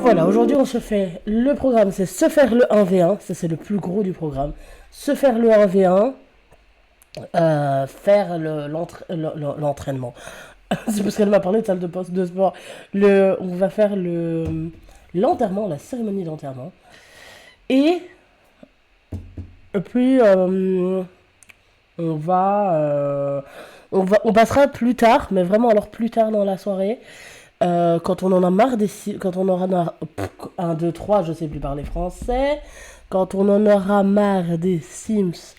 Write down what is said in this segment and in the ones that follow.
voilà, aujourd'hui on se fait le programme, c'est se faire le 1v1, ça c'est le plus gros du programme. Se faire le 1v1, faire l'entraînement. C'est parce qu'elle m'a parlé de salle de poste de sport. On va faire l'enterrement, la cérémonie d'enterrement. Et puis on passera plus tard, mais vraiment alors plus tard dans la soirée, quand on en a marre quand on aura 1, 2, 3, je sais plus parler français, quand on en aura marre des Sims,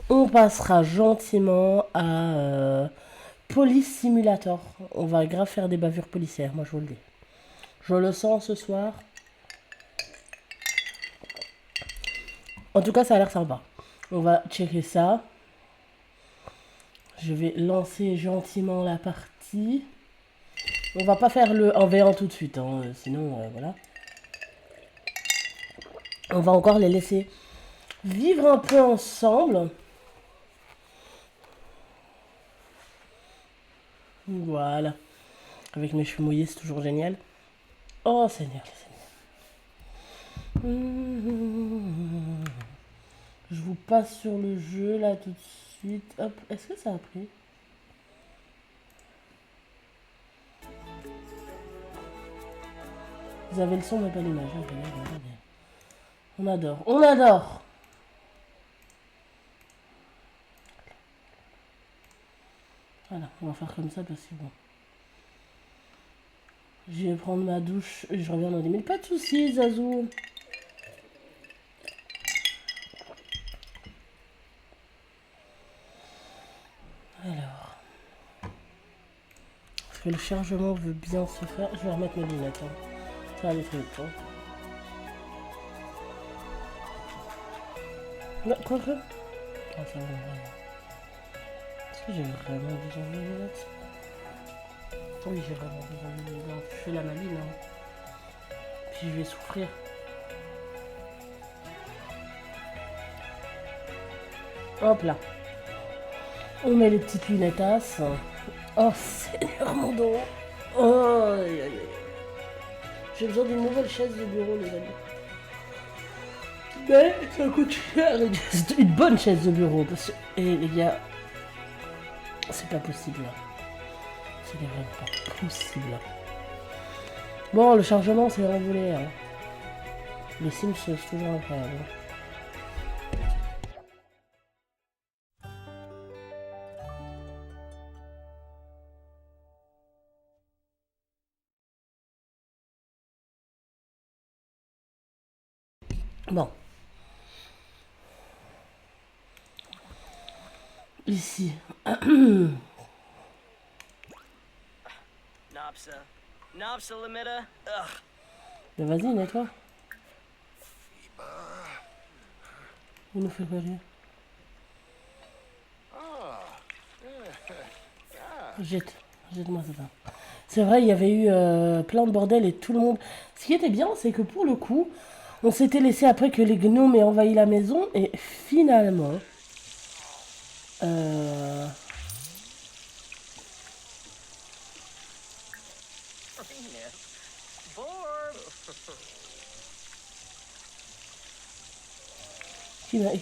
on passera gentiment à Police Simulator. On va grave faire des bavures policières, moi je vous le dis. Je le sens ce soir. En tout cas, ça a l'air sympa. On va checker ça. Je vais lancer gentiment la partie. On va pas faire le 1v1 tout de suite, hein, sinon, voilà. On va encore les laisser vivre un peu ensemble. Voilà. Avec mes cheveux mouillés, c'est toujours génial. Oh, Seigneur, Seigneur. Je vous passe sur le jeu, là, tout de suite. Hop, est-ce que ça a pris? Vous avez le son, mais pas l'image. On adore. On adore. Voilà, on va faire comme ça parce que bon. Je vais prendre ma douche et je reviens dans 10 minutes. Pas de soucis, Zazou. Alors. Parce que le chargement veut bien se faire. Je vais remettre mes lunettes. Hein. Ça va aller très vite. Hein. Non, quoi que. Ah, ça va. Est-ce que j'ai vraiment besoin de lunettes? Oui, j'ai vraiment besoin de lunettes. Je fais la maline. Hein. Puis je vais souffrir. Hop là. On met les petites lunettas. Oh, Seigneur mon dos. Oh, aïe, aïe, aïe. J'ai besoin d'une nouvelle chaise de bureau, les amis. Mais ça coûte cher. Une bonne chaise de bureau. Parce que, et les gars, c'est pas possible. C'est vraiment pas possible. Bon, le chargement, c'est renvolé. Hein. Les Sims, c'est toujours incroyable. Bon. Ici. Mais vas-y, nettoie. Il nous fait quoi, lui? Jette. Jette-moi ça. C'est vrai, il y avait eu plein de bordel et tout le monde... Ce qui était bien, c'est que pour le coup, on s'était laissé après que les gnomes aient envahi la maison et finalement...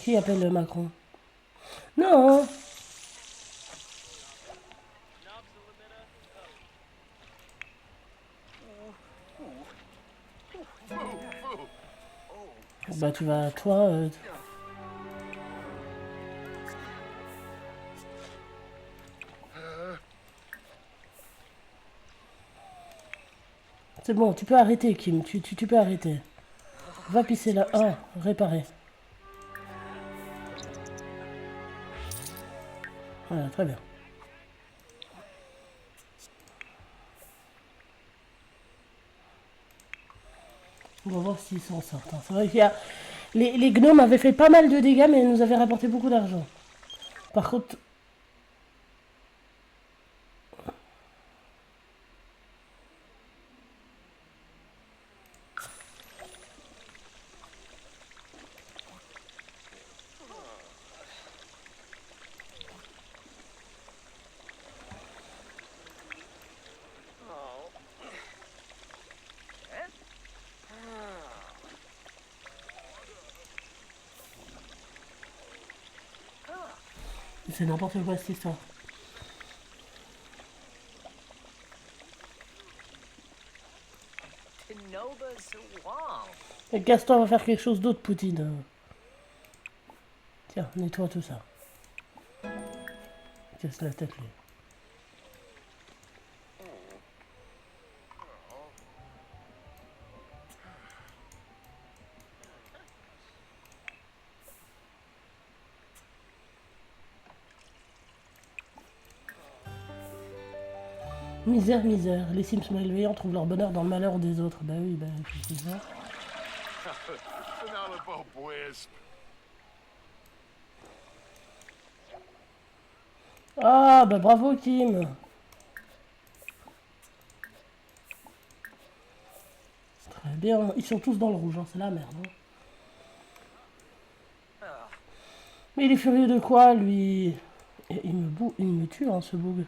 Qui appelle Macron? Non. Bah tu vas, toi... C'est bon, tu peux arrêter, Kim. Tu peux arrêter. Va pisser là. Ah, réparer. Voilà, très bien. On va voir s'ils s'en sortent. Hein. C'est vrai qu'il y a... Les gnomes avaient fait pas mal de dégâts, mais ils nous avaient rapporté beaucoup d'argent. Par contre... C'est n'importe quoi cette histoire. Et Gaston va faire quelque chose d'autre, Poutine. Tiens, nettoie tout ça. Casse la tête, lui. Misère, misère. Les Sims malveillants trouvent leur bonheur dans le malheur des autres. Bah oui, bah c'est ça. Ah, bah bravo, Kim. Très bien. Ils sont tous dans le rouge, hein. C'est la merde. Hein. Mais il est furieux de quoi, lui? Et il me tue, hein, ce bug.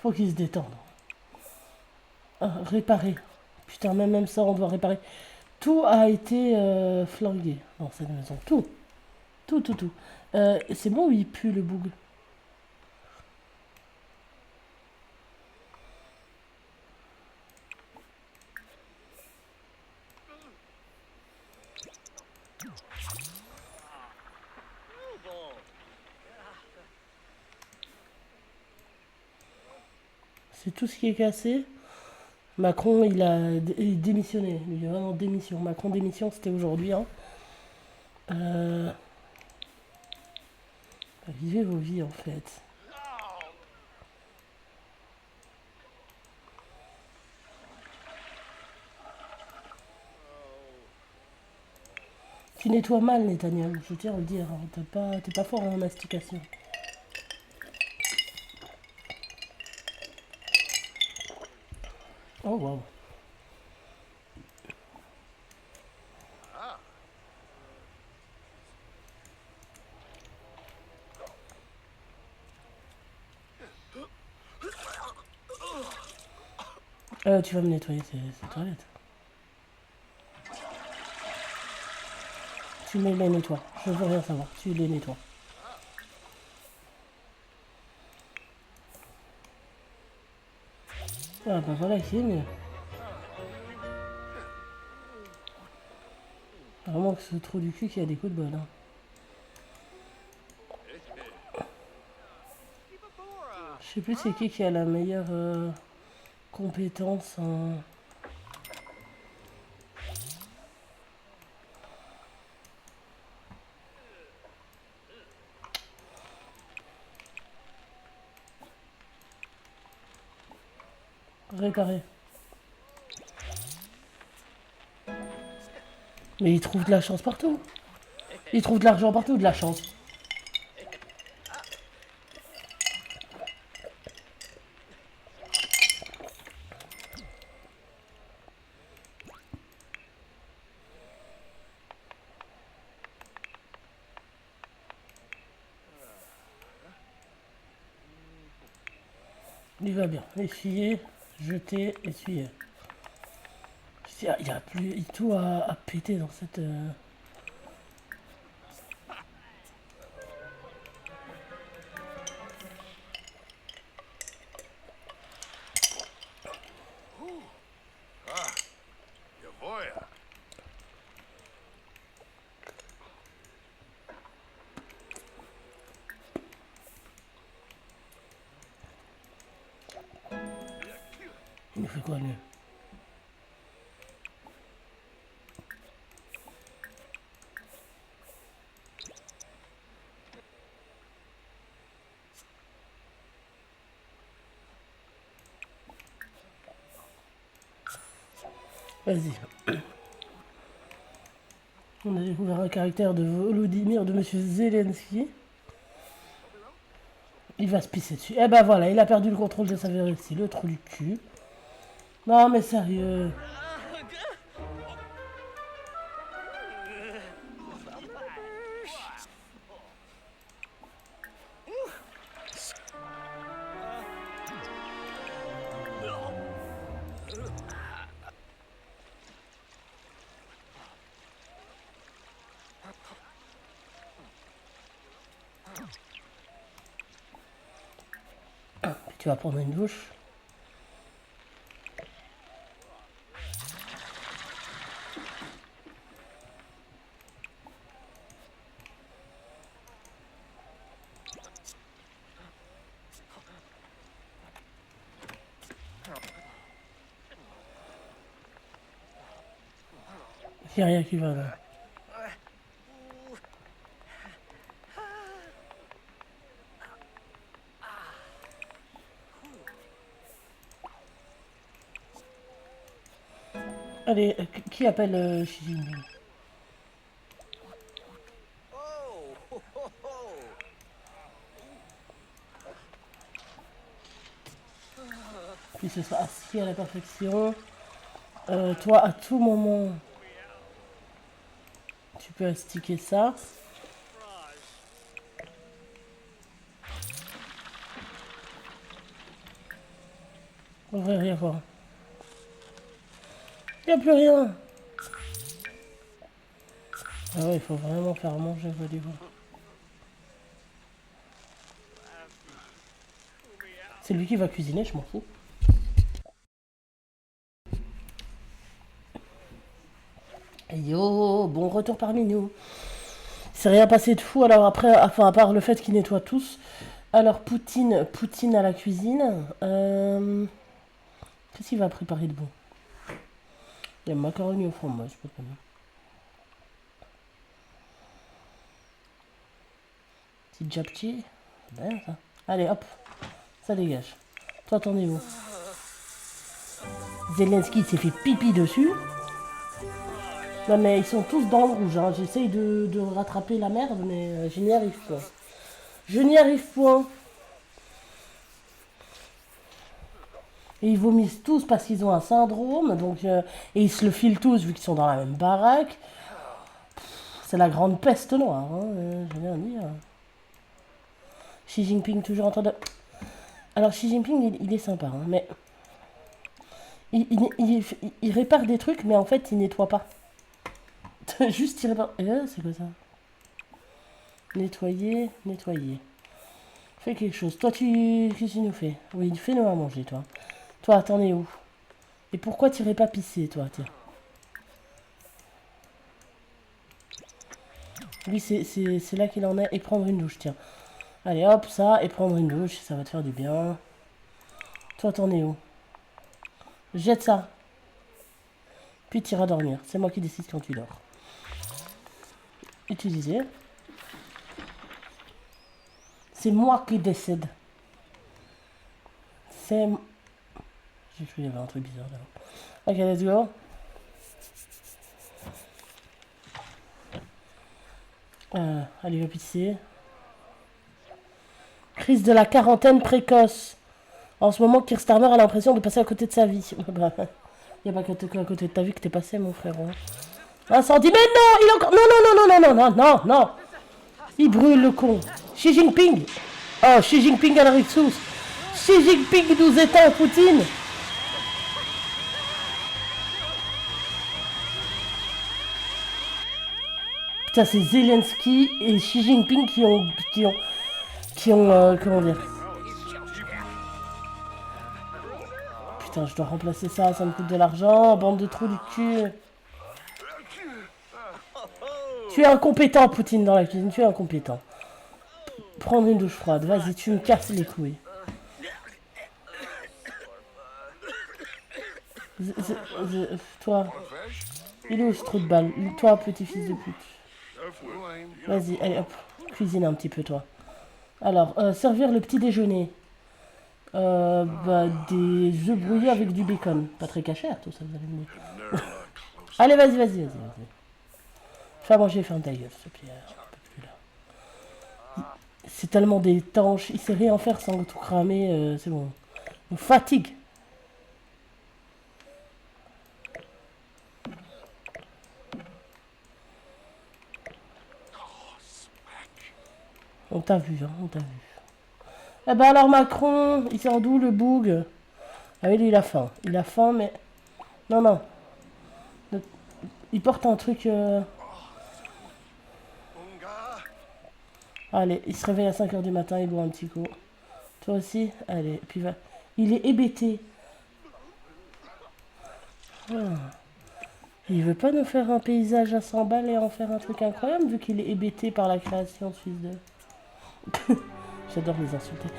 Faut qu'il se détende. Ah, réparer. Putain, même ça, on doit réparer. Tout a été flingué dans cette maison. Tout. Tout, tout, tout. C'est moi où il pue, le bug? C'est tout ce qui est cassé. Macron, il a démissionné. Il a vraiment démission. Macron démission, c'était aujourd'hui. Hein. Vivez vos vies, en fait. Tu nettoies mal, Netanyahu, je tiens à le dire. Hein. T'es pas fort en mastication. Oh, waouh. Tu vas me nettoyer ces toilettes. Tu me les nettoies. Je veux rien savoir. Tu les nettoies. Ah bah voilà, c'est mieux. Vraiment que ce trou du cul qui a des coups de bol. Hein. Je sais plus c'est qui a la meilleure compétence en... Réparer. Mais il trouve de la chance partout. Il trouve de l'argent partout, de la chance. Il va bien. Essuyer, jeter, essuyer. Il y a plus tout à péter dans cette... Il nous fait quoi, lui? Vas-y. On a découvert un caractère de Volodymyr, de Monsieur Zelensky. Il va se pisser dessus. Eh ben voilà, il a perdu le contrôle de sa vessie, le trou du cul. Non mais sérieux. Tu vas prendre une douche. Il n'y a rien qui va là. Allez, qui appelle Xi Jinping? Puis ce sera assis à la perfection. Toi, à tout moment, tu peux astiquer ça. On va rien voir. Il n'y a plus rien. Ah ouais, il faut vraiment faire manger, voyez-vous. C'est lui qui va cuisiner, je m'en fous. Yo, bon retour parmi nous. C'est rien passé de fou, alors après, enfin, à part le fait qu'ils nettoient tous. Alors, Poutine à la cuisine. Qu'est-ce qu'il va préparer de bon? Il y a macaroni au fromage, je peux pas dire. Petit japchi. C'est bien ça. Allez, hop. Ça dégage. Toi, t'en es où? Zelensky s'est fait pipi dessus. Non, mais ils sont tous dans le rouge. Hein. J'essaye de rattraper la merde, mais je n'y arrive pas. Je n'y arrive point. Et ils vomissent tous parce qu'ils ont un syndrome. Donc, et ils se le filent tous vu qu'ils sont dans la même baraque. C'est la grande peste noire. Hein, je viens de dire. Xi Jinping toujours en train de... Alors Xi Jinping, il est sympa. Hein, mais... Il répare des trucs, mais en fait, il nettoie pas. Juste, il répare... c'est quoi ça? Nettoyer, nettoyer. Fais quelque chose. Toi, qu'est-ce que tu nous fais? Oui, fais-nous à manger, toi. Toi, t'en es où? Et pourquoi tu irais pas pisser, toi? Tiens. Lui, c'est là qu'il en est. Et prendre une douche, tiens. Allez, hop, ça. Et prendre une douche, ça va te faire du bien. Toi, t'en es où? Jette ça. Puis tu iras dormir. C'est moi qui décide quand tu dors. Utiliser. C'est moi qui décide. C'est... J'ai cru qu'il y avait un truc bizarre là. Ok, let's go. Allez, va pisser. Crise de la quarantaine précoce. En ce moment, Keir Starmer a l'impression de passer à côté de sa vie. Il n'y a pas que à côté de ta vie que t'es passé, mon frère. Hein. Incendie, mais non, il est encore... Non, non, non, non, non, non, non, non. Il brûle le con. Xi Jinping. Oh, Xi Jinping à la Rixous. Xi Jinping nous éteint Poutine. Putain, c'est Zelensky et Xi Jinping qui ont comment dire. Putain, je dois remplacer ça, ça me coûte de l'argent, bande de trous du cul. Tu es incompétent, Poutine, dans la cuisine, tu es incompétent. Prendre une douche froide, vas-y, tu me casses les couilles. Toi, il est où ce trou de balle? Toi, petit fils de pute. Vas-y, allez, hop, cuisine un petit peu, toi. Alors, servir le petit déjeuner. Des œufs brouillés avec du bacon. Pas très cachère, tout ça, vous allez me dire. Allez, vas-y. Fais à manger, ferme ta gueule, s'il te plaît. C'est tellement d'étanche. Il sait rien faire sans tout cramer. C'est bon. On fatigue. On t'a vu, hein, on t'a vu. Eh ben alors Macron, il sort d'où le boug? Ah oui, lui, il a faim. Il a faim, mais... Non. Il porte un truc... Allez, il se réveille à 5 h du matin, il boit un petit coup. Toi aussi? Allez, puis va. Il est hébété. Ah. Il veut pas nous faire un paysage à 100 balles et en faire un truc incroyable vu qu'il est hébété par la création de Suisse 2. J'adore les insulter.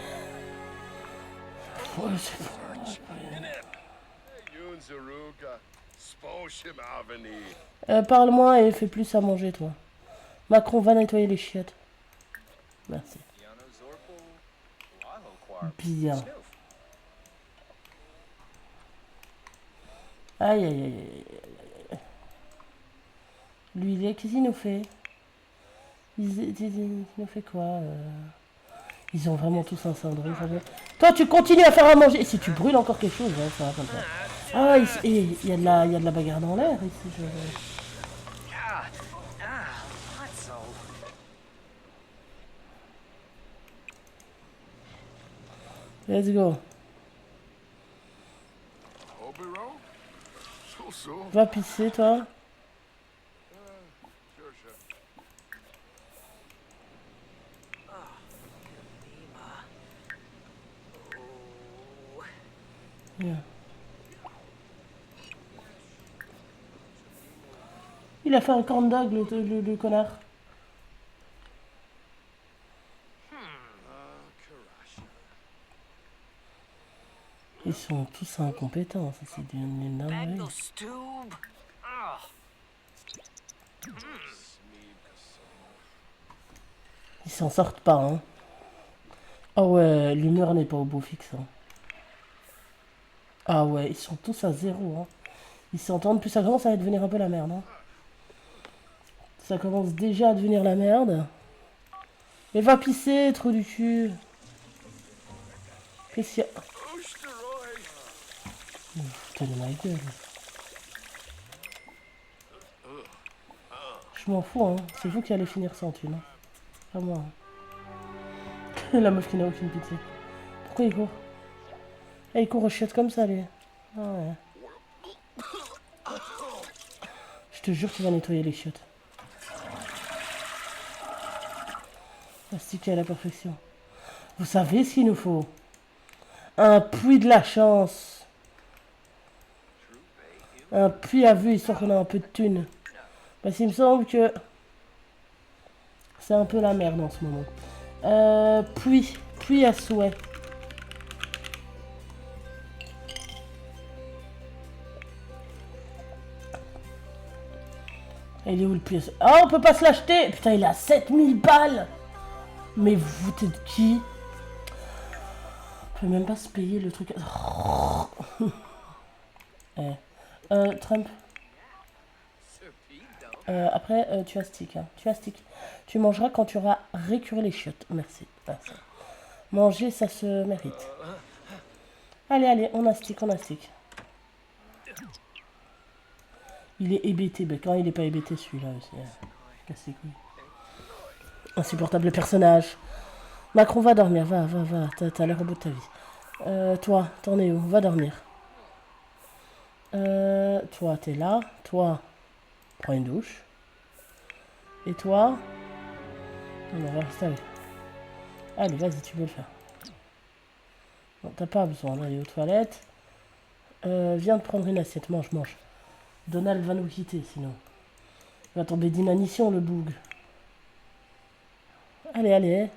Ouais, c'est parle-moi et fais plus à manger, toi. Macron, va nettoyer les chiottes. Merci. Bien. Aïe, aïe, aïe, aïe. Lui, qu'est-ce qu'il nous fait? Il nous fait quoi Ils ont vraiment tous un syndrome. Toi, tu continues à faire à manger. Et si tu brûles encore quelque chose, hein, ça va comme ça. Ah, il y a de la bagarre dans l'air ici. Let's go. Va pisser, toi. Bien. Il a fait un corn dog, le connard. Ils sont tous incompétents, ça c'est une dinguerie. Ils s'en sortent pas, hein. Ah ouais, l'humeur n'est pas au beau fixe. Hein. Ah ouais, ils sont tous à zéro. Hein. Ils s'entendent, plus ça commence à devenir un peu la merde. Hein. Ça commence déjà à devenir la merde. Mais va pisser, trou du cul. Qu'est-ce qu'il y a? Putain de ma gueule. Je m'en fous, hein. C'est vous qui allez finir sans thune. Hein. Pas moi. Hein. La meuf qui n'a aucune pitié. Pourquoi il court? Eh, il court aux chiottes comme ça, lui. Ah ouais. Je te jure qu'il va nettoyer les chiottes. Plastiqué à la perfection. Vous savez ce qu'il nous faut? Un puits de la chance. Un puits à vue, histoire qu'on a un peu de thunes. Parce qu'il me semble que c'est un peu la merde en ce moment. Puits à souhait. Il est où le puits à souhait? Ah, on peut pas se l'acheter! Putain, il a 7000 balles! Mais vous êtes qui? On peut même pas se payer le truc. Trump. Après, tu as stick. Hein. Tu as stick. Tu mangeras quand tu auras récuré les chiottes. Merci. Merci. Manger, ça se mérite. Allez, allez, on a stick, on a stick. Il est hébété. Ben, quand il est pas hébété, celui-là aussi. Casse les couilles. Insupportable personnage. Macron, va dormir. Va. T'as l'air au bout de ta vie. Toi, t'en es où? Va dormir. Toi, t'es là. Toi, prends une douche. Et toi? Non, on va rester avec. Allez, vas-y, tu peux le faire. Bon, t'as pas besoin d'aller aux toilettes. Viens de prendre une assiette. Mange. Donald va nous quitter, sinon. Il va tomber d'inanition, le boug. Allez.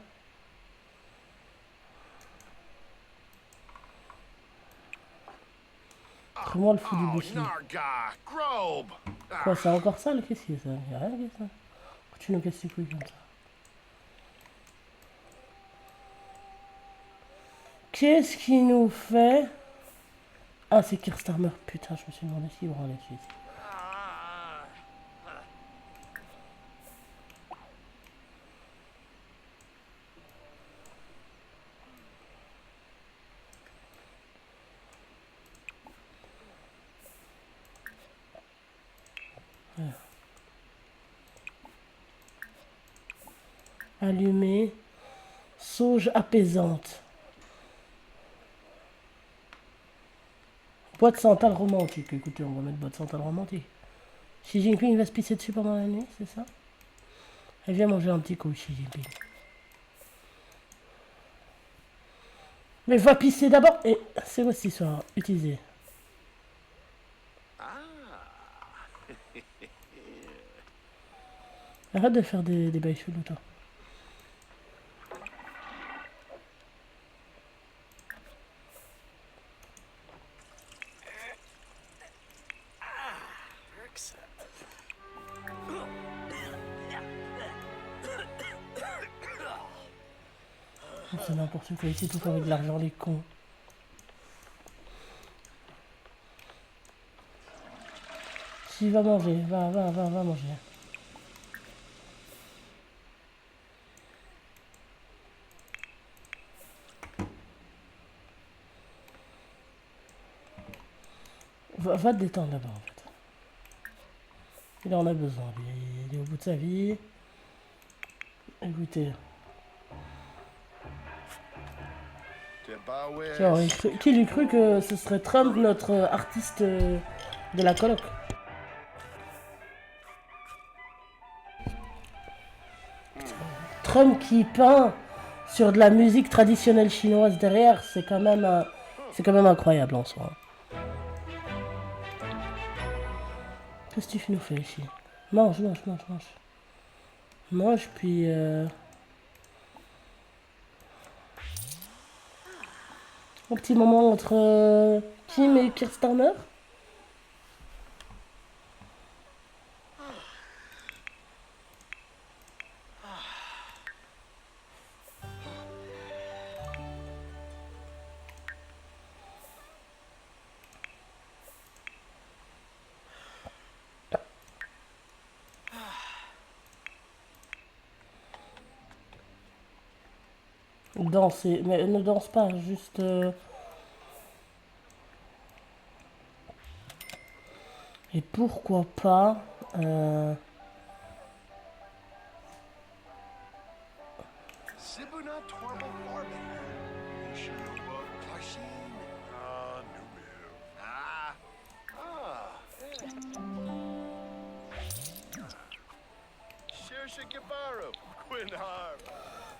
Comment le fou du boucher? Quoi, c'est encore sale? Qu'est-ce qu'il y a ça? Y'a rien que ça. Pourquoi tu nous casses les couilles comme ça? Qu'est-ce qu'il nous fait? Ah, c'est Kirstarmer. Putain, je me suis demandé s'il branlait dessus ici. Allumer. Sauge apaisante. Boîte centrale romantique. Écoutez, on va mettre boîte centrale romantique. Xi Jinping va se pisser dessus pendant la nuit, c'est ça? Elle vient manger un petit coup, Xi Jinping. Mais va pisser d'abord. Et c'est quoi cette histoire? Utiliser. Arrête de faire des bails chelous, toi. C'est n'importe quoi, ici tout avec de l'argent, les cons. Si, va manger, va manger. Va te détendre là-bas en fait. Il en a besoin, lui. Il est au bout de sa vie. Écoutez. Tiens, qui lui cru que ce serait Trump, notre artiste de la coloc? Trump qui peint sur de la musique traditionnelle chinoise derrière, c'est quand même incroyable en soi. Qu'est-ce que tu nous fais ici? Mange. Mange, puis... Un petit moment entre Kim et Keir Starmer. Danser, mais ne danse pas, juste... Et pourquoi pas...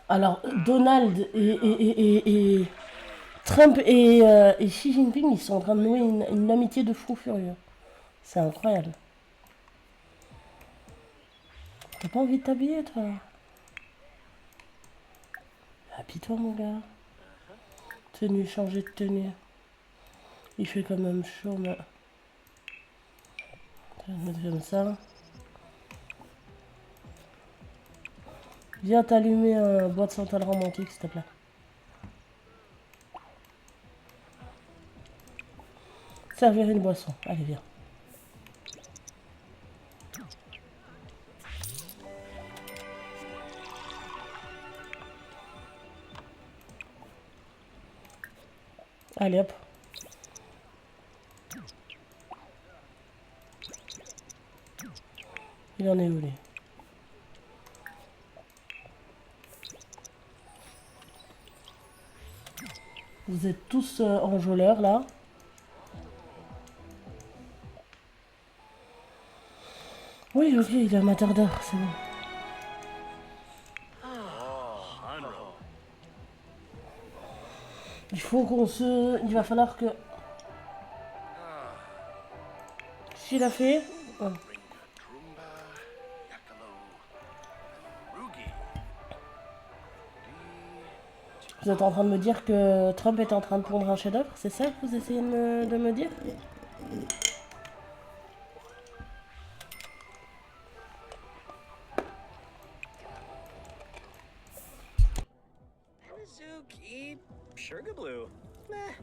Alors, Donald et Trump et Xi Jinping, ils sont en train de nouer une amitié de fou furieux. C'est incroyable. T'as pas envie de t'habiller, toi? Habille-toi, mon gars. Tenue, changer de tenue. Il fait quand même chaud, mais... Je vais mettre comme ça. Viens t'allumer un boîte centrale romantique, s'il te plaît. Servir une boisson. Allez, viens. Allez, hop. Il en est où, lui? Vous êtes tous enjôleurs, là. Oui, ok, il est amateur d'art, c'est bon. Il faut qu'on se... Il va falloir que... S'il a fait... Oh. Vous êtes en train de me dire que Trump est en train de pondre un chef-d'œuvre? C'est ça que vous essayez de me dire? Sugarblue. Meh.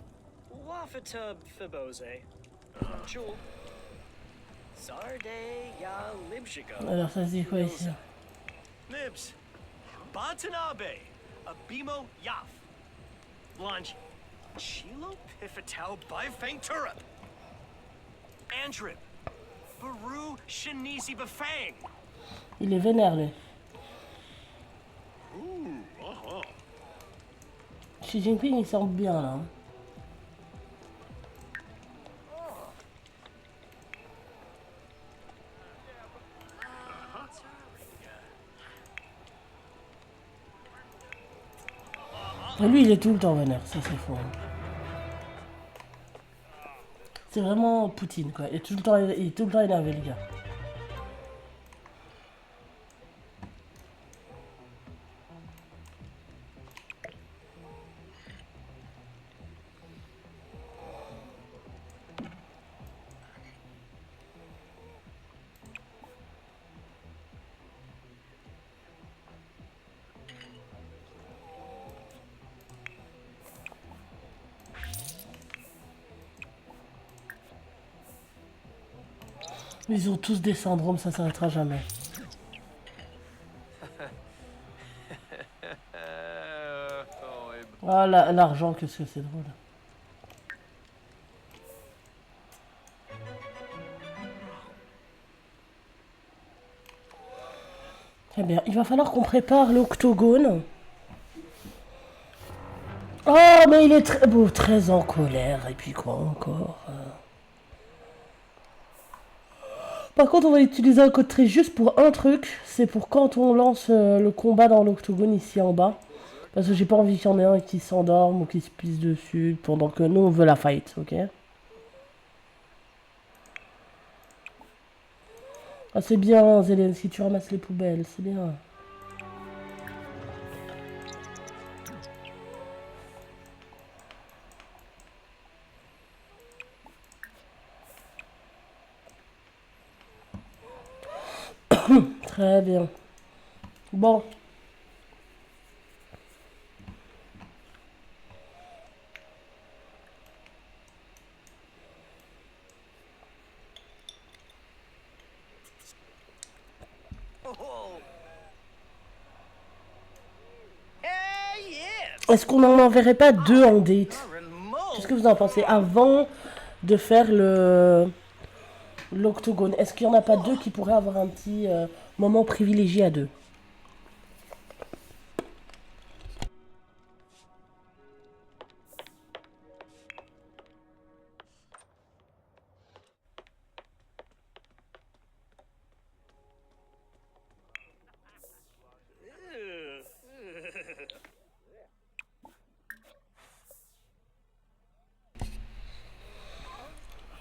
Wafatub Fibose. Chul. Sarde ya libshigo. Alors ça c'est quoi ici? Nibs. Batanabe. Abimo Yaf. Lunge. Chilo Pifatau Bifang Turip. Antrip. Baru Shinisi Bafang. Il est vénère, lui. Xi Jinping, il semble bien, là. Lui, il est tout le temps vénère, ça c'est faux. C'est vraiment Poutine, quoi. Il est tout le temps énervé, le gars. Ils ont tous des syndromes, ça s'arrêtera jamais. Ah, l'argent, qu'est-ce que c'est drôle. Très bien, il va falloir qu'on prépare l'octogone. Oh, mais il est très beau, très en colère. Et puis quoi encore Par contre, on va utiliser un code très juste pour un truc. C'est pour quand on lance le combat dans l'octogone ici en bas. Parce que j'ai pas envie qu'il y en ait un qui s'endorme ou qui se pisse dessus pendant que nous on veut la fight, ok? Ah, c'est bien, Zelensky, tu ramasses les poubelles, c'est bien. Très bien. Bon. Oh. Hey, yes. Est-ce qu'on n'en enverrait pas deux en date? Remote. Qu'est-ce que vous en pensez? Avant de faire l'octogone, est-ce qu'il n'y en a pas deux qui pourraient avoir un petit moment privilégié à deux?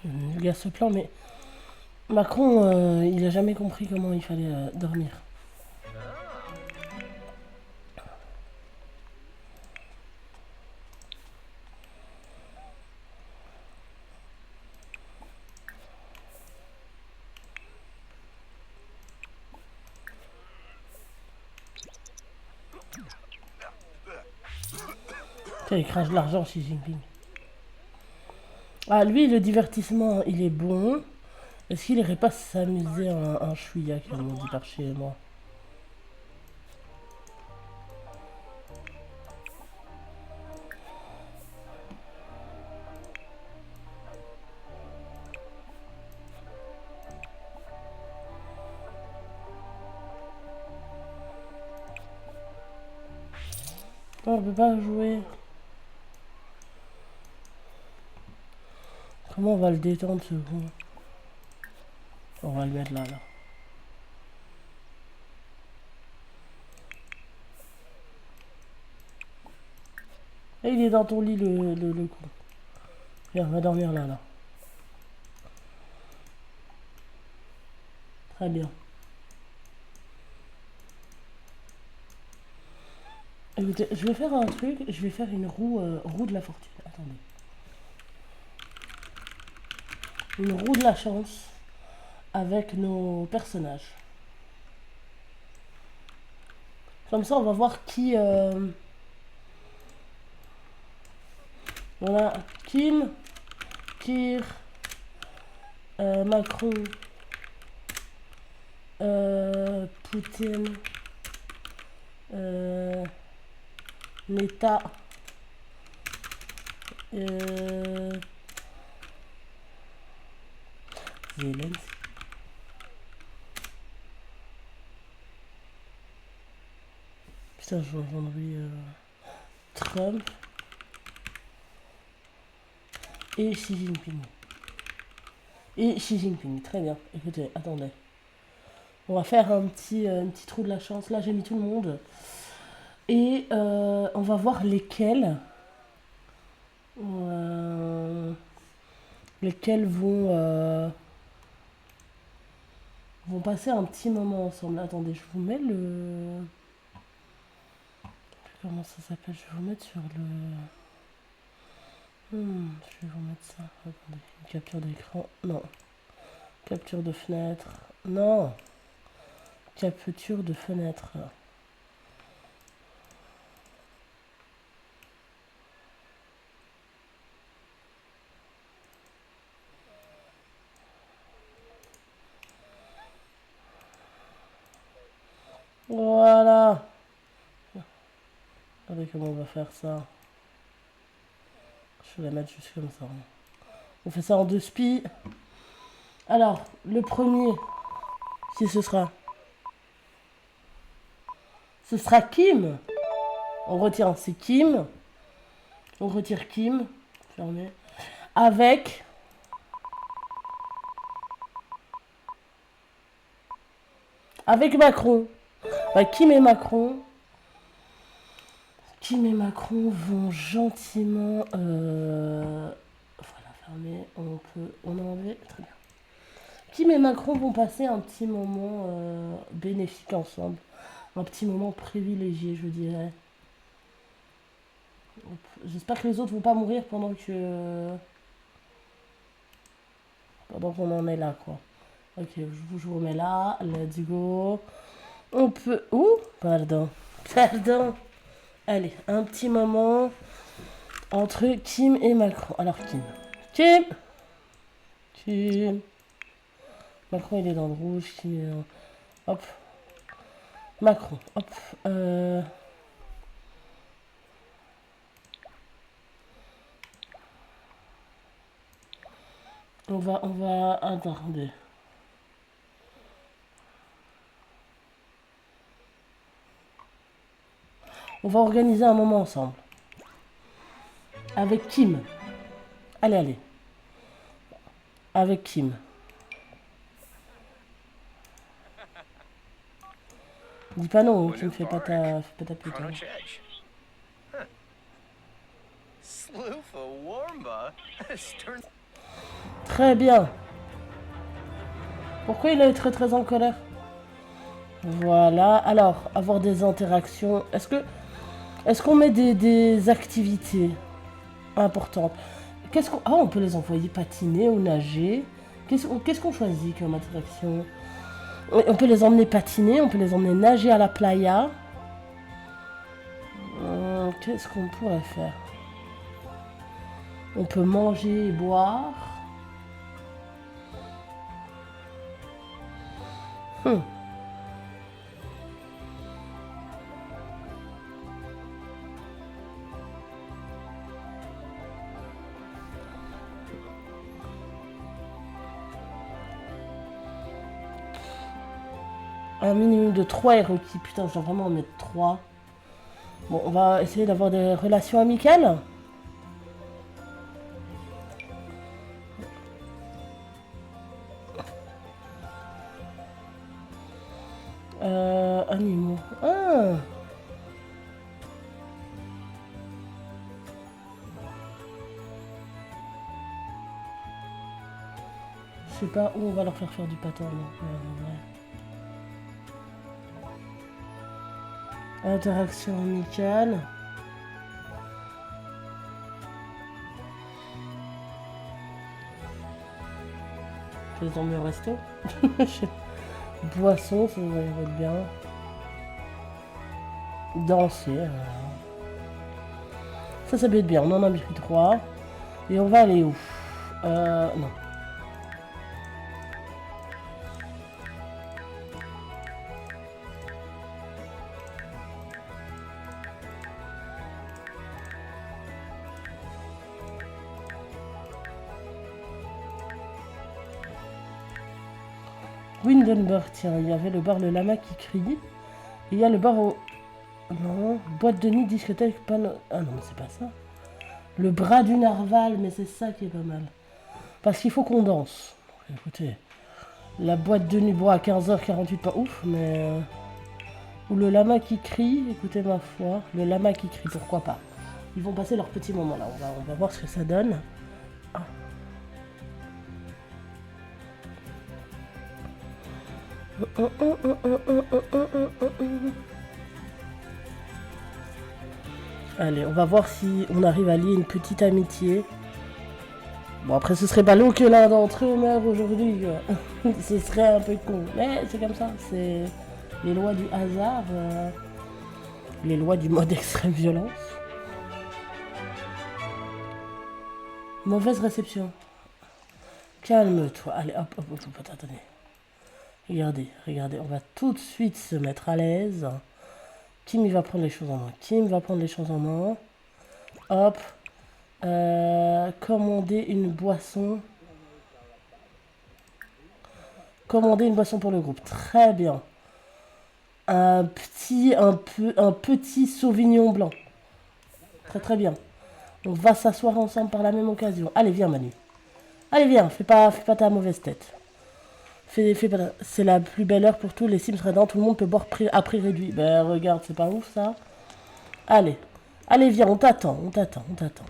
Le gars se plaint, mais Macron, il a jamais compris comment il fallait dormir. Tiens, il crache de l'argent, Xi Jinping. Ah, lui, le divertissement, il est bon. Est-ce qu'il irait pas s'amuser un chouïa, comme on dit par chez moi? Non, on peut pas jouer. Comment on va le détendre, ce con? On va le mettre là, là. Et il est dans ton lit, le con. Viens, va dormir là, là. Très bien. Écoutez, je vais faire un truc. Je vais faire une roue de la fortune. Attendez. Une roue de la chance avec nos personnages. Comme ça, on va voir qui... Voilà. Kim, Kir, Macron, Poutine, Meta, Zelensky. Putain, j'en oublie Trump et Xi Jinping. Et Xi Jinping, très bien. Écoutez, attendez. On va faire un petit trou de la chance. Là, j'ai mis tout le monde. Et on va voir lesquels. euh, lesquels vont passer un petit moment ensemble. Attendez, je vous mets le... Comment ça s'appelle? Je vais vous mettre sur le... je vais vous mettre ça. Attendez, une capture d'écran. Non. Capture de fenêtre. Non. Capture de fenêtre. Voilà. Regardez comment on va faire ça. Je vais la mettre juste comme ça. On fait ça en deux spies. Alors, le premier, qui ce sera? Ce sera Kim. On retire, c'est Kim. On retire Kim. Fermé. Avec... Avec Macron. Bah, Kim et Macron. Kim et Macron vont gentiment... Voilà, fermé. On a enlevé. Très bien. Kim et Macron vont passer un petit moment bénéfique ensemble. Un petit moment privilégié, je dirais. J'espère que les autres vont pas mourir pendant qu'on en est là, quoi. Ok, je vous remets là. Let's go. On peut... Ouh, pardon. Pardon. Allez, un petit moment entre Kim et Macron. Alors, Kim. Macron, il est dans le rouge. Kim est dans... Hop. Macron. Hop. On va... Attendez. On va organiser un moment ensemble. Avec Kim. Allez. Avec Kim. Dis pas non, tu me fais pas ta pute. Hein. Très bien. Pourquoi il est très en colère? Voilà. Alors, avoir des interactions. Est-ce qu'on met des activités importantes? On peut les envoyer patiner ou nager. Qu'est-ce qu'on choisit comme attraction? On peut les emmener patiner, on peut les emmener nager à la playa. Qu'est-ce qu'on pourrait faire? On peut manger et boire. Un minimum de 3 est requis. Putain, je dois vraiment en mettre 3. Bon, on va essayer d'avoir des relations amicales. Animaux. Ah. Je sais pas où on va leur faire du patin. Interaction amicale. Je les emmène au resto. Boisson, ça va être bien. Danser. Ça peut être bien. On en a mis 3. Et on va aller où? Non. Windenburg, tiens, il y avait le bar Le Lama qui crie. Et il y a le bar au... Non, boîte de nuit, discothèque, panneau... Ah non, mais c'est pas ça. Le bras du narval, mais c'est ça qui est pas mal. Parce qu'il faut qu'on danse. Écoutez, la boîte de nuit, bois à 15h48, pas ouf, mais... Ou le lama qui crie, écoutez ma foi. Le lama qui crie, pourquoi pas. Ils vont passer leur petit moment là, on va voir ce que ça donne. Ah. Allez, on va voir si on arrive à lier une petite amitié. Bon, après, ce serait pas long que l'un d'entre eux meure aujourd'hui. Ce serait un peu con. Mais c'est comme ça, c'est les lois du hasard, les lois du mode extrême violence. Mauvaise réception. Calme-toi. Allez, hop, hop, hop, hop, attendez. Regardez, regardez, on va tout de suite se mettre à l'aise. Kim, il va prendre les choses en main. Kim va prendre les choses en main. Hop. Commander une boisson. Commander une boisson pour le groupe. Très bien. Un petit Sauvignon blanc. Très très bien. On va s'asseoir ensemble par la même occasion. Allez, viens Manu. Allez, viens, fais pas ta mauvaise tête. C'est la plus belle heure pour tous les Sims Redans. Tout le monde peut boire à prix réduit. Ben regarde, c'est pas ouf ça. Allez. Allez, viens, on t'attend, on t'attend, on t'attend.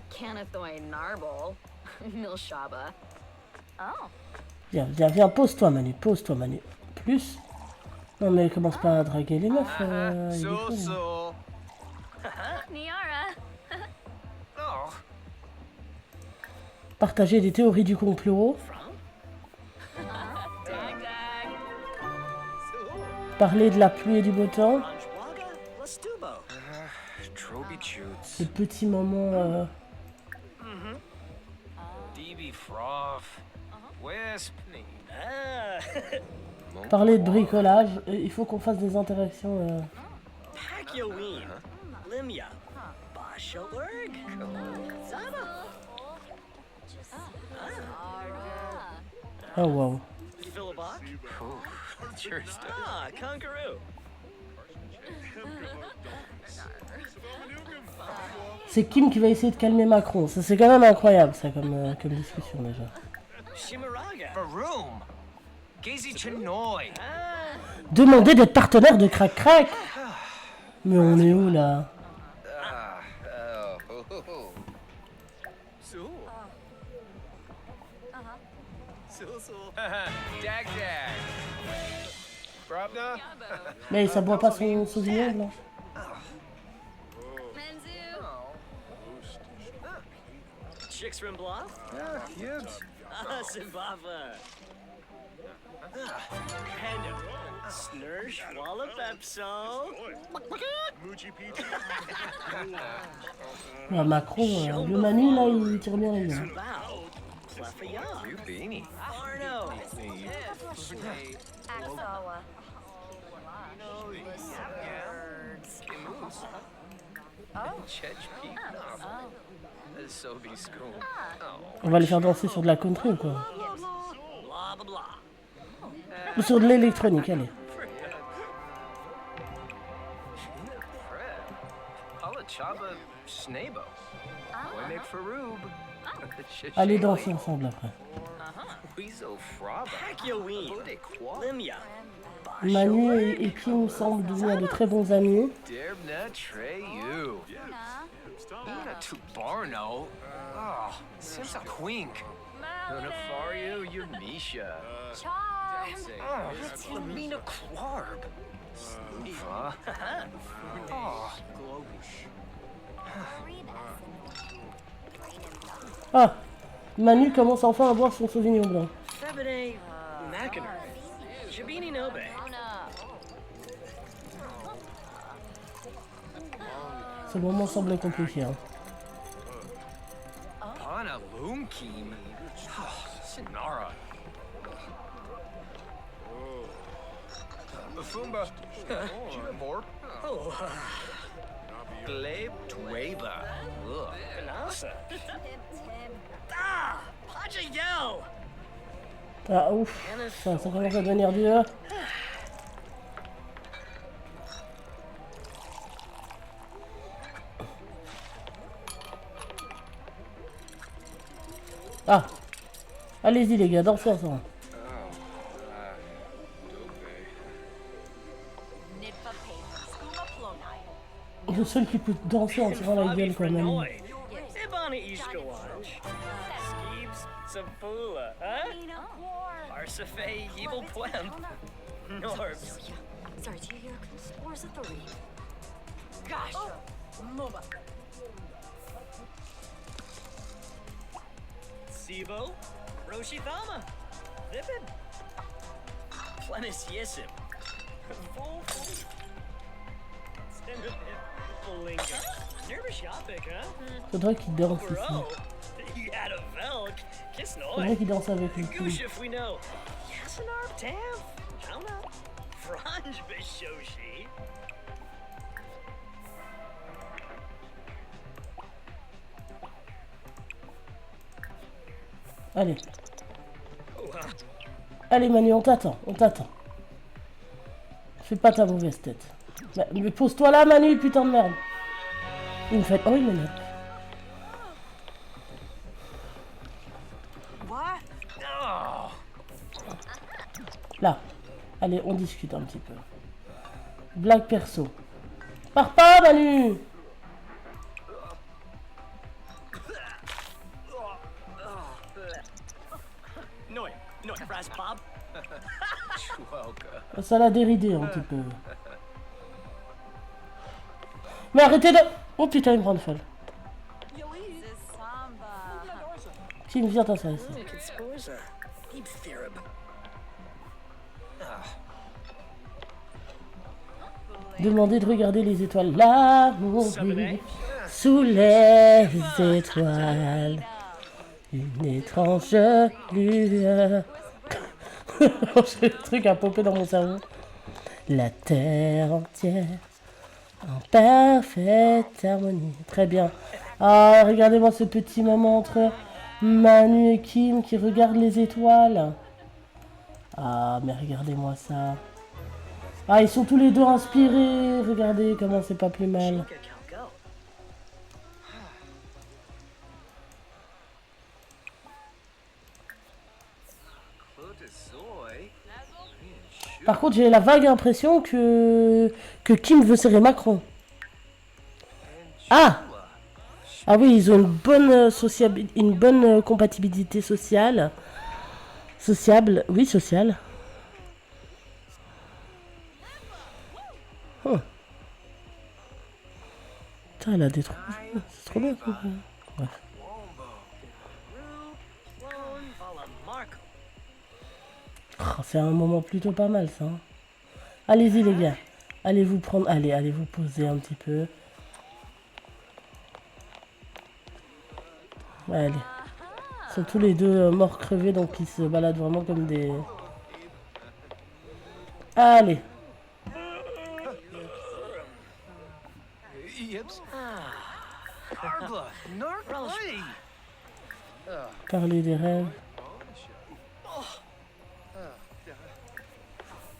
Viens, viens, viens, pose-toi Manu, pose-toi Manu. Plus. Non mais commence pas à draguer les meufs. Il est fou. Oh. Partager des théories du complot. Parler de la pluie et du beau temps. Des petits moments. Parler de bricolage. Il faut qu'on fasse des interactions. Oh wow. C'est Kim qui va essayer de calmer Macron. Ça c'est quand même incroyable ça comme discussion déjà. Demander d'être partenaire de Crac Crac. Mais on est où là? Mais ça boit pas son Sauvignon blanc. Ah, Macron, le Manu là il tire bien les mains. On va les faire danser sur de la country ou quoi? Ou sur de l'électronique, allez. Allez danser ensemble après. Manu et Kim semblent devenir de très bons amis. Ah, Manu commence enfin à boire son Sauvignon blanc. Ce moment semble compliqué. Hein. Ah ouf, ça commence à devenir dur. Ah, allez-y les gars, dansez ensemble. Le seul qui peut danser en tirant la gueule quand même. Ibana Ishkawaj. Skeeps Sapula, huh? Arsafe Evil Pwem. Norbs. Gosh. Moba. Sibo. Roshithama. Vipid. Plenis Yisip. Volful. Bolinga. Nervous Yapik, huh? Faudrait qu'il danse ici. Bro. You had a Velk. Kiss Faudrait Noy. qu'il danse avec lui. Goosh if we know. Yasanarp Tam. Jauna. Franj Bishoshi. Allez. Allez Manu, on t'attend, on t'attend. Fais pas ta mauvaise tête. Mais pose-toi là Manu, putain de merde. Il me fait... Oh il m'énerve. Oh. Là. Allez, on discute un petit peu. Blague perso. Pars pas Manu. Noy. Noy. Fraz Bob. Ça l'a déridé un petit peu. Mais arrêtez de... Oh putain, il me prend de folle. Kim, viens t'asseoir ici. Demandez de regarder les étoiles. L'amour brille sous les étoiles. Une étrange lueur. J'ai le truc à popper dans mon cerveau. La terre entière en parfaite harmonie. Très bien. Ah, regardez-moi ce petit moment entre Manu et Kim qui regardent les étoiles. Ah, mais regardez-moi ça. Ah, ils sont tous les deux inspirés. Regardez comment c'est pas plus mal. Par contre, j'ai la vague impression que Kim veut serrer Macron. Ah! Ah oui, ils ont une bonne compatibilité sociale. Sociable, oui, sociale. Oh. Putain, elle a des trous. C'est trop bien. Bref. Oh, c'est un moment plutôt pas mal ça. Hein. Allez-y les gars. Allez vous prendre. Allez vous poser un petit peu. Allez. Ils sont tous les deux morts crevés donc ils se baladent vraiment comme des... Allez. Parler des rêves.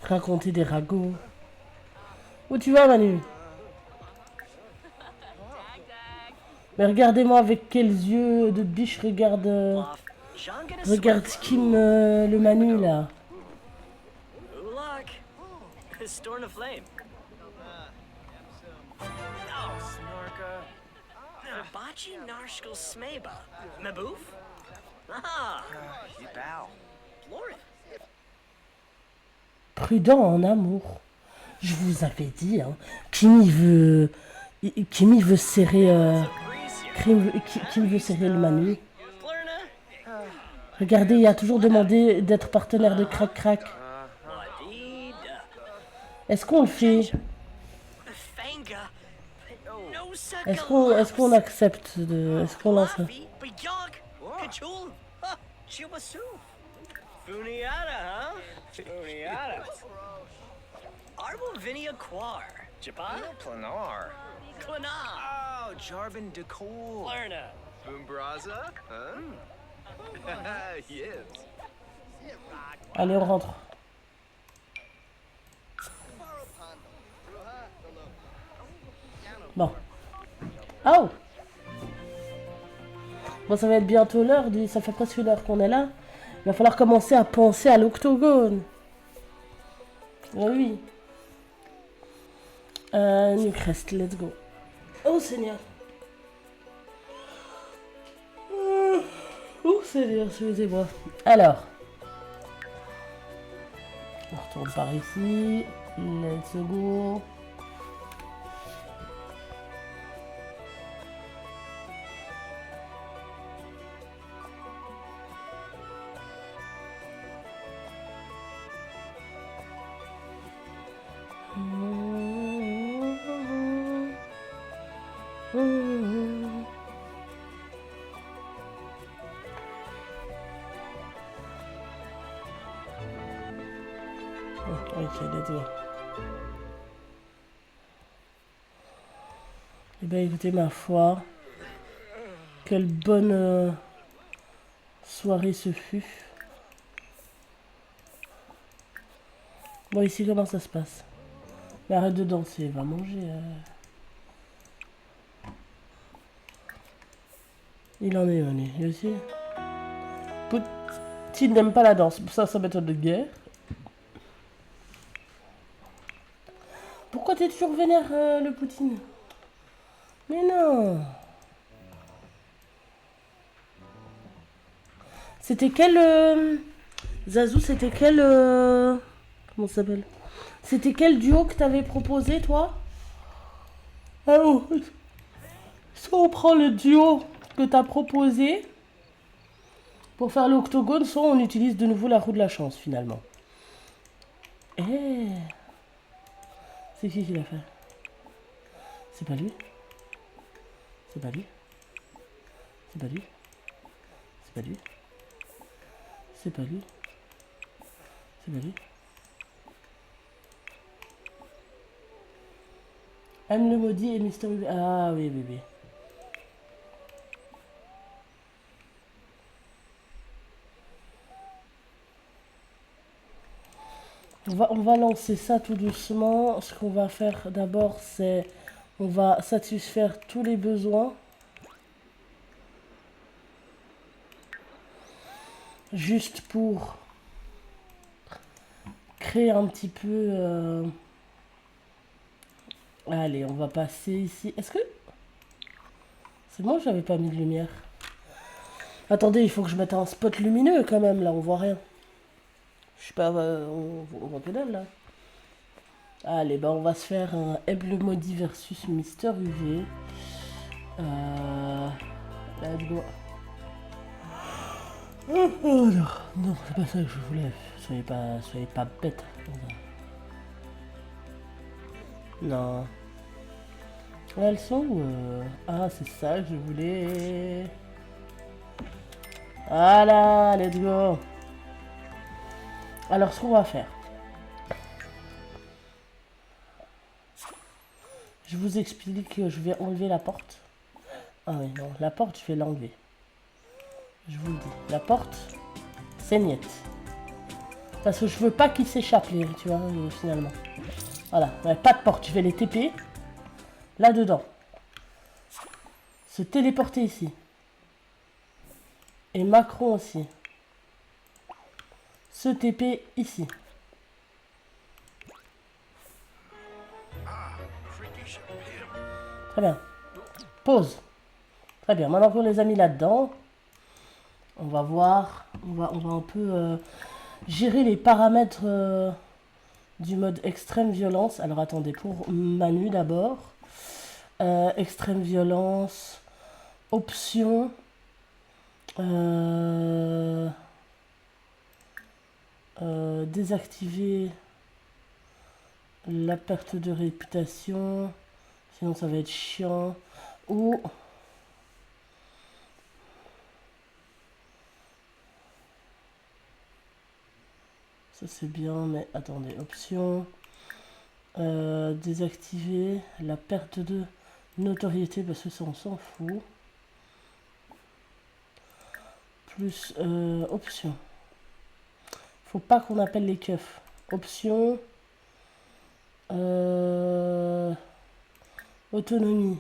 Raconter des ragots. Où tu vas Manu? Mais regardez-moi avec quels yeux de biche regarde Kim le Manu là. Prudent en amour. Je vous avais dit, hein. Kim il veut serrer Kim veut serrer le Manu. Regardez, il a toujours demandé d'être partenaire de Crac Crac. Est-ce qu'on le fait? Est-ce qu'on accepte de... Est-ce qu'on lance? Arbovinia Quar. Japan? Planar. Clanar. Oh, Jarvan Decor. Lerna. Boombraza? Huh? Yes. Allez, on rentre. Bon. Oh! Bon, ça va être bientôt l'heure. Ça fait presque une heure qu'on est là. Il va falloir commencer à penser à l'octogone. Oui. Newcrest, let's go. Oh Seigneur. Oh Seigneur, excusez-moi. Alors. On retourne par ici. Let's go. Ok, let's go. Eh bien, écoutez, ma foi, quelle bonne soirée ce fut. Bon, ici, comment ça se passe? Mais arrête de danser, va manger. Il en est un, lui aussi. Poutine n'aime pas la danse, ça m'étonne de guerre. Pourquoi t'es toujours vénère, le Poutine? Mais non. C'était quel... Zazou, c'était quel... Comment ça s'appelle? C'était quel duo que t'avais proposé, toi? Ah oh. Soit on prend le duo que t'as proposé pour faire l'octogone, soit on utilise de nouveau la roue de la chance, finalement. Eh... C'est qui l'a fait? C'est pas lui? C'est pas lui? C'est pas lui? C'est pas lui? C'est pas lui? C'est pas lui? Anne le maudit et Mister... Ah oui, oui, oui. On va lancer ça tout doucement. Ce qu'on va faire d'abord, c'est... On va satisfaire tous les besoins. Juste pour créer un petit peu... Allez, on va passer ici. Est-ce que... C'est moi, j'avais pas mis de lumière. Attendez, il faut que je mette un spot lumineux quand même, là, on voit rien. Je sais pas, on voit que dalle, là. Allez, bah on va se faire un Aigle Maudit versus Mister UV. Let's go. Oh, non, non, c'est pas ça que je voulais. Soyez pas bête. Non. Elles sont où Ah, c'est ça que je voulais. Voilà, let's go. Alors, ce qu'on va faire. Je vous explique que je vais enlever la porte. Ah oui, non, la porte, je vais l'enlever. Je vous le dis. La porte, c'est niette. Parce que je veux pas qu'ils s'échappent, tu vois, finalement. Voilà, ouais, pas de porte. Je vais les TP. Là-dedans. Se téléporter ici. Et Macron aussi. Se TP ici. Très bien. Pause. Très bien. Maintenant qu'on les a mis là-dedans, on va voir. On va un peu gérer les paramètres du mode extrême violence. Alors attendez, pour Manu d'abord. Extrême violence. Option. Désactiver la perte de réputation. Sinon ça va être chiant. Ou... Ça c'est bien, mais attendez, option. Désactiver la perte de notoriété, parce que ça on s'en fout. Plus option. Faut pas qu'on appelle les keufs. Option. Autonomie.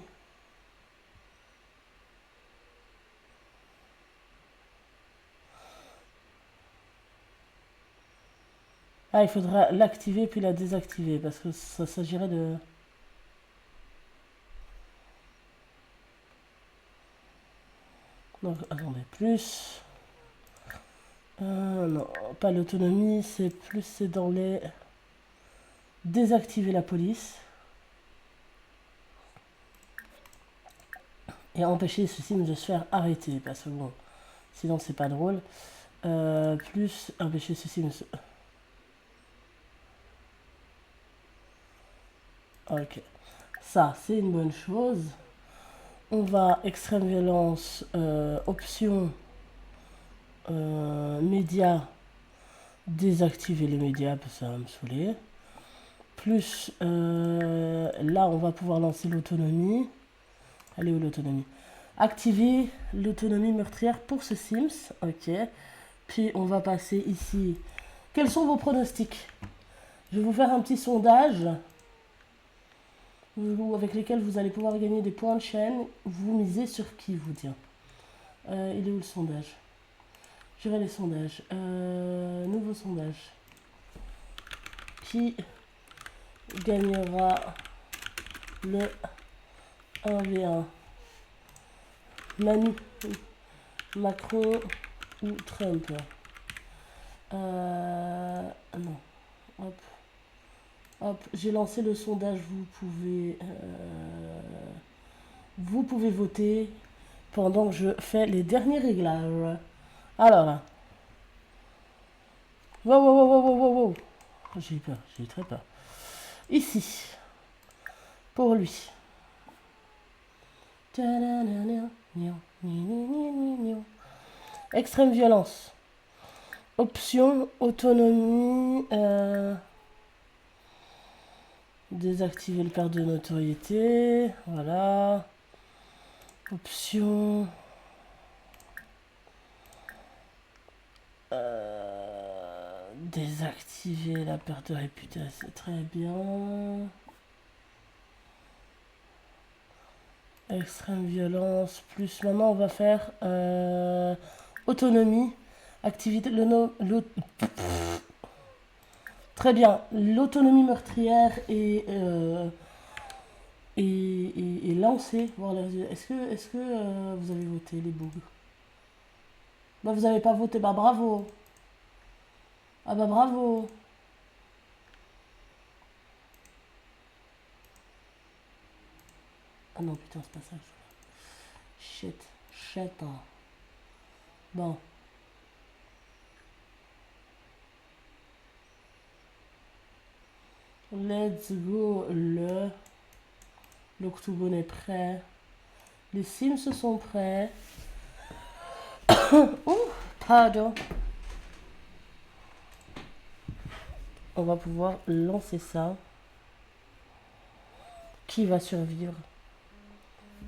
Ah, il faudra l'activer puis la désactiver parce que ça s'agirait de... Donc, attendez, plus... non, pas l'autonomie, c'est plus, c'est dans les... Désactiver la police. Et empêcher ce sim de se faire arrêter, parce que bon, sinon c'est pas drôle. Plus, empêcher ce sim de se... Ok, ça c'est une bonne chose. On va extrême violence, option, médias, désactiver les médias, parce que ça va me saouler. Plus, là on va pouvoir lancer l'autonomie. Elle est où l'autonomie? Activer l'autonomie meurtrière pour ce Sims, ok. Puis on va passer ici. Quels sont vos pronostics? Je vais vous faire un petit sondage avec lesquels vous allez pouvoir gagner des points de chaîne. Vous misez sur qui, vous dire? Il est où le sondage? J'irai les sondages. Nouveau sondage. Qui gagnera le 1v1? Manu, Macron ou Trump? Non. Hop. Hop, j'ai lancé le sondage. Vous pouvez voter pendant que je fais les derniers réglages. Alors là. Wow, wow, wow, wow, wow, wow. J'ai eu peur, j'ai eu très peur. Ici. Pour lui. Extrême violence. Option, autonomie. Désactiver le carte de notoriété. Voilà. Option. Désactiver la perte de réputation. Très bien. Extrême violence. Plus maintenant on va faire autonomie. Activité. Très bien. L'autonomie meurtrière est lancée. Voilà. Est-ce que vous avez voté les bugs? Bah vous avez pas voté. Bah bravo. Ah bah bravo. Ah non putain c'est pas ça. Shit. Shit. Hein. Bon. Let's go. L'octogone est prêt. Les Sims sont prêts. Ouh, pardon. On va pouvoir lancer ça. Qui va survivre?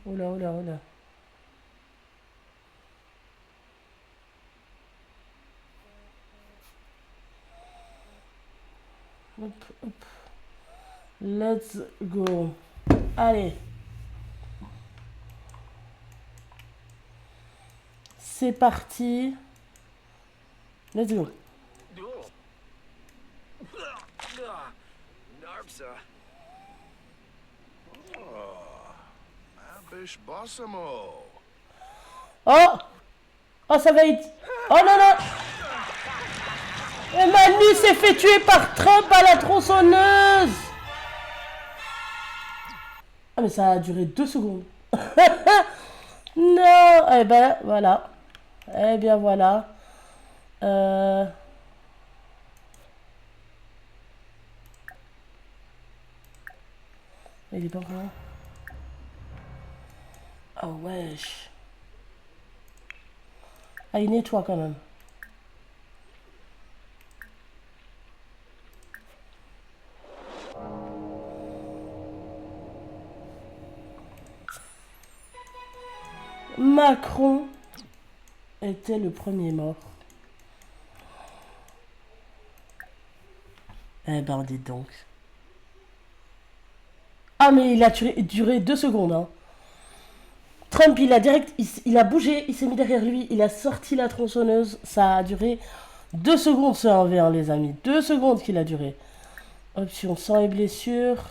Oula, oula, oula. Hop, hop. Let's go. Allez. C'est parti. Let's go. Oh! Oh, ça va être... Oh non, non! Et Manu s'est fait tuer par Trump à la tronçonneuse! Ah, mais ça a duré 2 secondes. Non! Eh ben, voilà. Eh bien, voilà. Il est pas vraiment... Oh, wesh. Ah, il nettoie quand même. Macron était le premier mort. Eh ben, dites donc. Ah, mais il a duré 2 secondes, hein. Trump, il a direct, il a bougé, il s'est mis derrière lui, il a sorti la tronçonneuse. Ça a duré 2 secondes ce 1v1, les amis. 2 secondes qu'il a duré. Option sang et blessure.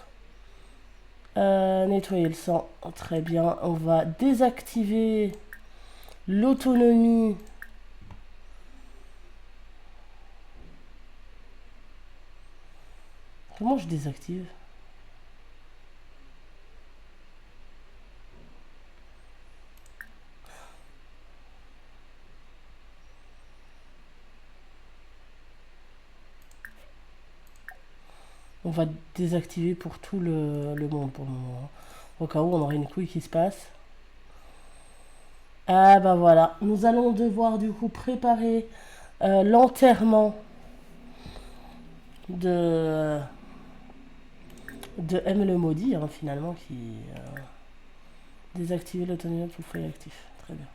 Nettoyer le sang. Oh, très bien. On va désactiver L'autonomie. Comment je désactive? On va désactiver pour tout le monde pour le moment. Au cas où on aurait une couille qui se passe. Ah bah voilà. Nous allons devoir du coup préparer l'enterrement de M le maudit, hein, finalement, qui désactiver l'autonomie pour le foyer actif. Très bien.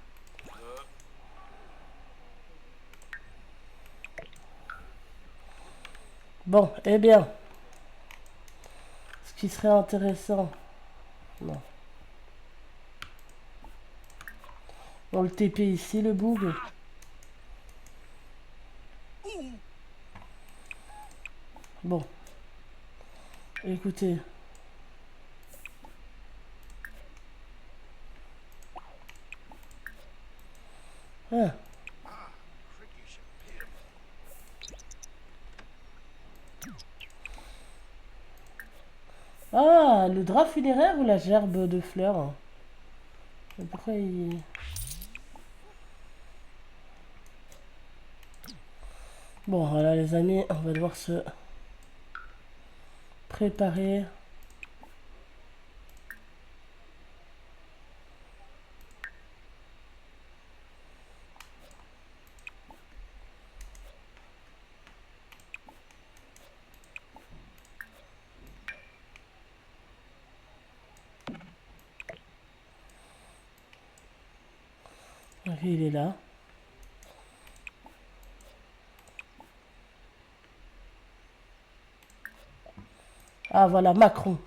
Bon, eh bien. Ce qui serait intéressant. Non. On le TP ici, le boug. Bon. Écoutez. Ah. Ah, le drap funéraire ou la gerbe de fleurs? Pourquoi il... Bon, voilà les amis, on va devoir se préparer. Ok, il est là. Ah voilà, Macron.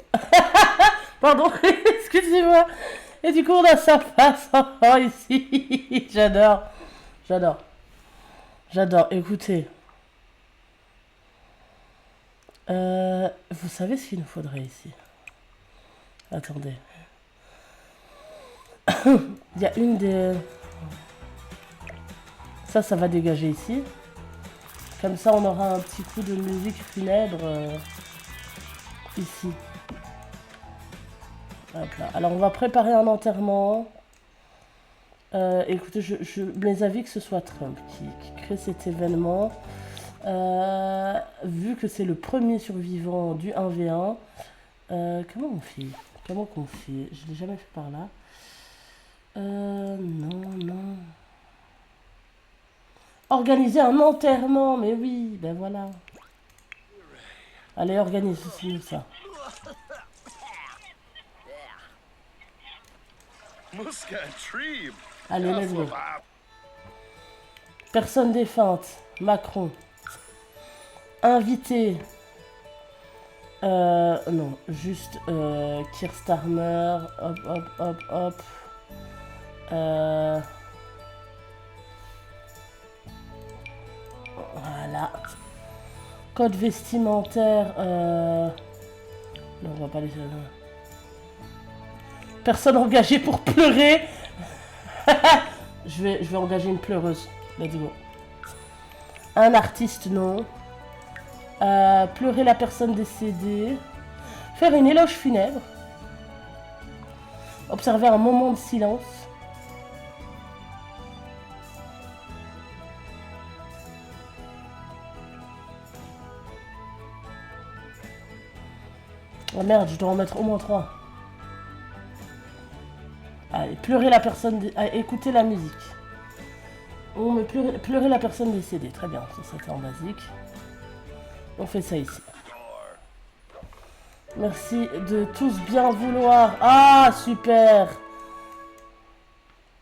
Pardon, excusez-moi. Et du coup, on a sa face ici. J'adore. J'adore. J'adore. Écoutez. Vous savez ce qu'il nous faudrait ici? Attendez. Il y a une des... Ça va dégager ici. Comme ça, on aura un petit coup de musique funèbre ici. Hop là. Alors, on va préparer un enterrement. Écoutez, je mes avis que ce soit Trump qui crée cet événement. Vu que c'est le premier survivant du 1v1, comment on fait? Comment qu'on fait? Je l'ai jamais fait par là. Non. Organiser un enterrement, mais oui, ben voilà. Allez, organise-nous ça. Allez, let's go. Personne défunte. Macron. Invité. Non, juste Keir Starmer. Hop. Voilà. Code vestimentaire. Non, on va pas laisser. Personne engagée pour pleurer. je vais engager une pleureuse. Let's go. Un artiste, non. Pleurer la personne décédée. Faire une éloge funèbre. Observer un moment de silence. Oh merde, je dois en mettre au moins 3. Allez, pleurer la personne... écouter la musique. On met pleurer la personne décédée. Très bien, ça c'était en basique. On fait ça ici. Merci de tous bien vouloir. Ah, super.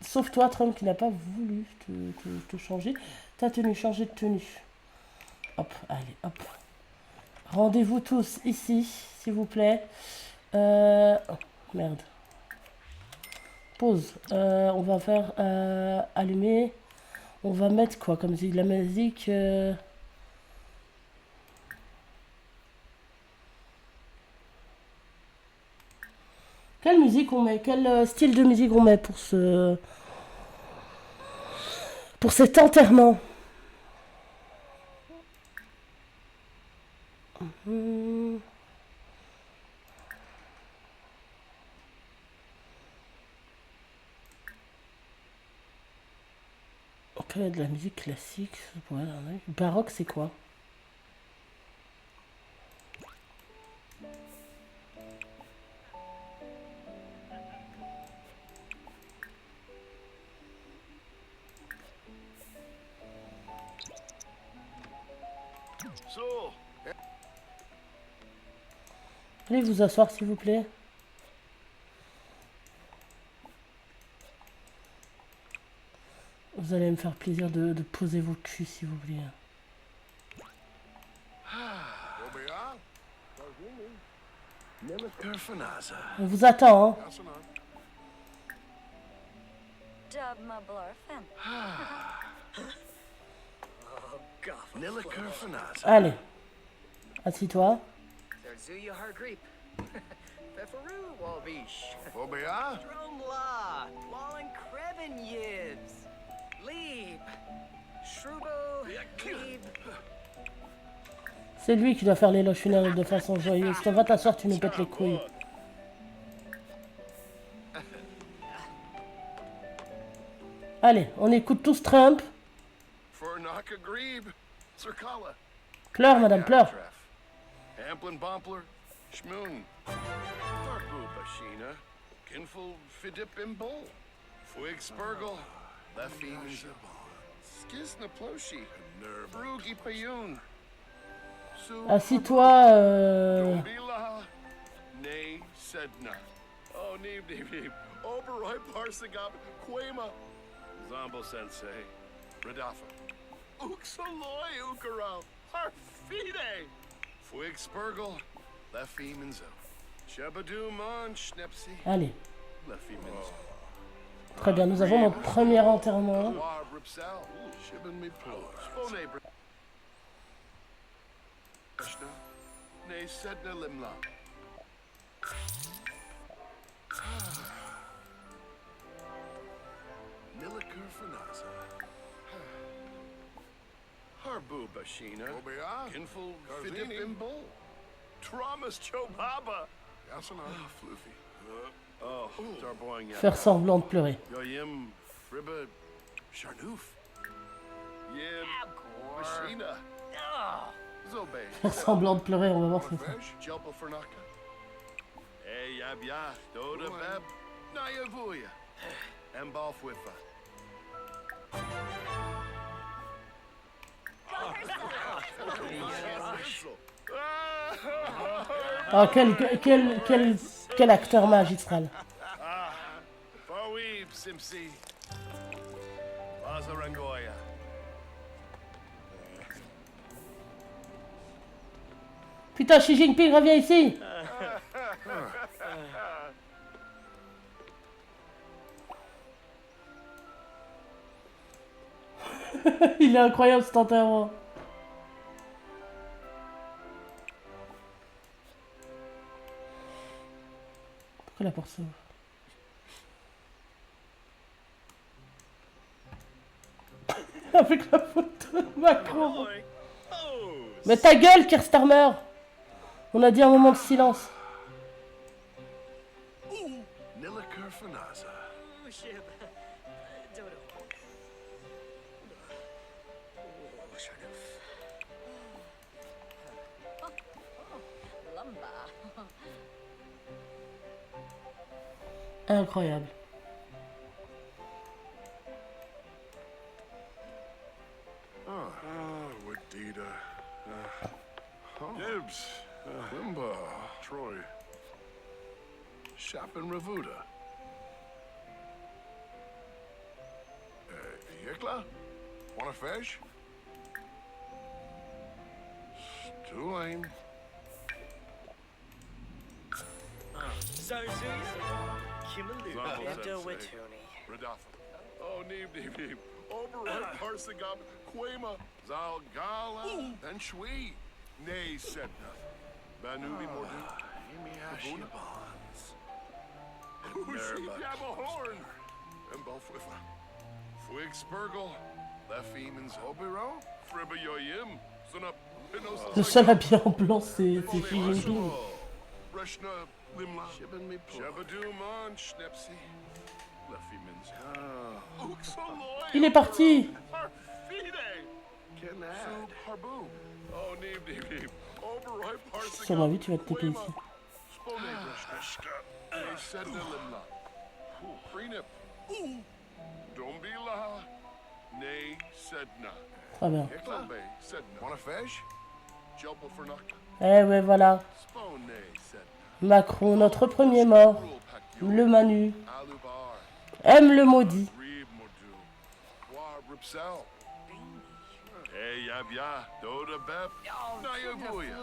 Sauf toi, Trump, qui n'a pas voulu te changer. Ta tenue, changer de tenue. Hop, allez, hop. Rendez-vous tous ici, s'il vous plaît. Oh, merde. Pause. On va faire allumer. On va mettre quoi comme musique? La musique... Quelle musique on met? Quel style de musique on met pour ce... pour cet enterrement. Hmm. Ok, de la musique classique. Ouais, ouais. Baroque, c'est quoi? So, Allez vous asseoir, s'il vous plaît. Vous allez me faire plaisir de poser vos culs, si vous voulez. Kerfanaza. On vous attend, hein. Dub my blurfin. Nilla Kerfanaza. Allez. Assis-toi. Serzuya Hargreep. Fefaru Walvish. Bobia? Dromla. Wallen Kreven Yibs. Lieb. Shrubo. Lieb. C'est lui qui doit faire l'éloge funèbre de façon joyeuse. Toi, va t'asseoir, tu nous pètes les couilles. Allez, on écoute tous Trump. Fernaka Grebe. Circala. Pleure, madame, pleure. Amplin Bompler. Schmoon. Darbu Bashina. Kinful Fidip Imbol. Fuig Spurgle. Lefim. Skizna Ploshi. Rugi Payun. Assis-toi, Bila. Nay Sedna. Oh, Neeb. Oberoi Parsagab. Quema. Zombo Sensei. Radafa. Uxaloy Ukarao. Harfide. Fuig Spurgle. Lefim Enzo. Shabadoo Mon Schnepsi. Allez, Lefim Enzo. très bien. Nous avons notre premier enterrement. War Ripsal. Shibin me Plo. Spone Krishna. Nay Sedna Limla. Nilikur Fanaza. Harbu Bashina. Kinful Fidip Imbol. Traumas Chobaba. Yasana. Floofy. Oh, Darboing Faire semblant de pleurer. Yoyim Fribba Sharnouf. Yib Bashina. Zobe. Faire semblant de pleurer, on va voir ce que c'est. Jelpa Fernaka. Hey Yabya. Doda Beb. Nayavuya. Embal Fwifa. Ah, quel acteur magistral. Fawib Simsi. Lazarangoya. Putain, Xi Jinping, reviens ici. Il est incroyable cet enterrement. Pourquoi la porte s'ouvre? Avec la photo de Macron. Mais ta gueule, Keir Starmer. On a dit un moment de silence. Nilikur Fanaza. Shib. Dodo. Sharnouf. Lumba. Incroyable. Wadida. Gibbs. Limba. Troy. Shapin Ravuda. Yikla? Want a fish? Tulane. Serzuya. Kimalu. Zombo Bento Sensei. Wituni. Radafa. Oh, Neeb. Oberoi Parsagab. Quema. Zalgala. Then Shui. Nay, Setna. Banubi Mordu. Yimi Bonds. Ushi Yabahorn. And Balfwifa. Fuig Spurgle. Lefemans Obero, Fribayoyim, Sunup, Le seul habillé en blanc, c'est Xi Jinping. Rushna, Limla, Shabadouman, Schnepsi, Lefemans. Uxaloy. Il est parti. Harbu. Oh, Neeb. Oberoi parsing. Sur ma vie, tu vas te taper ici. Spone Rushna. Sedna Limla. Freenip. Dombila. Nay, Sedna. Très bien. Eklambe, Sedna. Wanna fish? Jelpa for Naka. Eh ouais, voilà. Spone, Sedna. Macron, notre premier mort. Rule Pakyo. Le Manu. Alubar. Aime le maudit. Reeb Modu. War Ripsel. Hey, Yabya. Doda Bep. Nayabuya.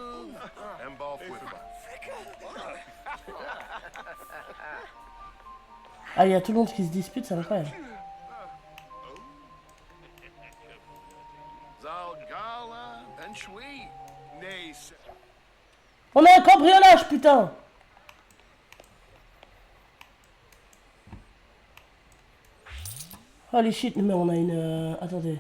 Embal Fwitba. Ah, il y a tout le monde qui se dispute, c'est incroyable. Zalgala. Benchwi. Nay, On a un cambriolage, putain. Holy shit, mais on a une... Attendez.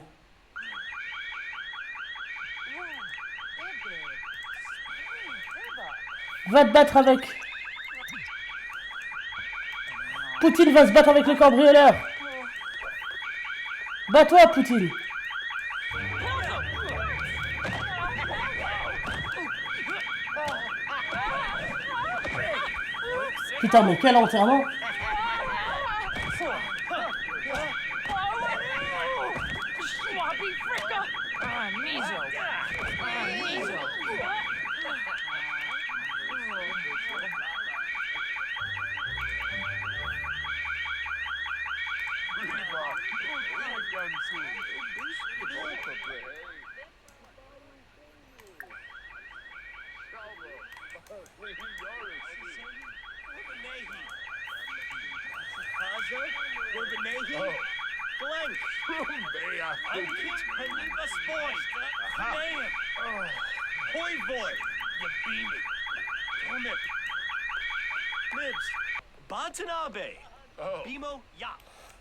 Va te battre avec... Poutine va se battre avec les cambrioleurs. Bats-toi, Poutine. Putain, mais quel enterrement.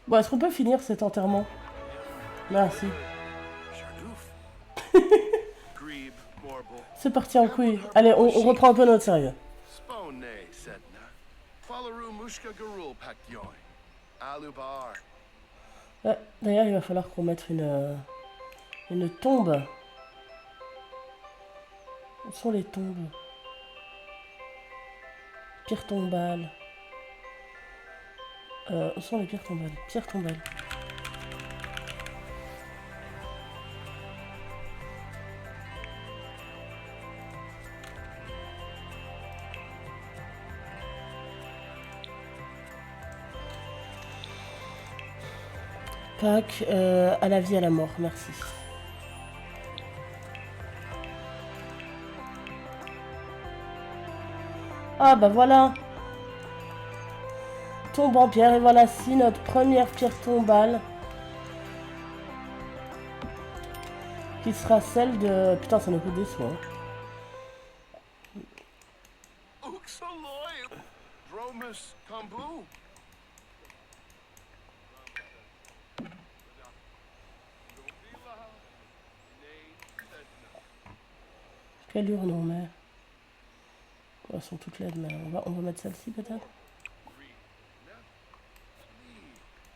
Bon, est-ce qu'on peut finir cet enterrement? Merci. C'est parti en couille. Allez, on reprend un peu notre sérieux. Spone, Sedna. Fallaru Mushka Garul Pakyoy. Alubar. D'ailleurs, il va falloir qu'on mette une tombe. Où sont les tombes? Pierre tombale. Où sont les pierres tombales? Pierre tombale. Pâques, à la vie, à la mort, merci. Ah bah voilà. Tombe en pierre, et voilà si notre première pierre tombale. Qui sera celle de... Putain, ça nous coûte des sous, hein. Uxaloy. Dromus Kambu. Quelle urne on met? Elles sont toutes laides, mais on va mettre celle-ci peut-être.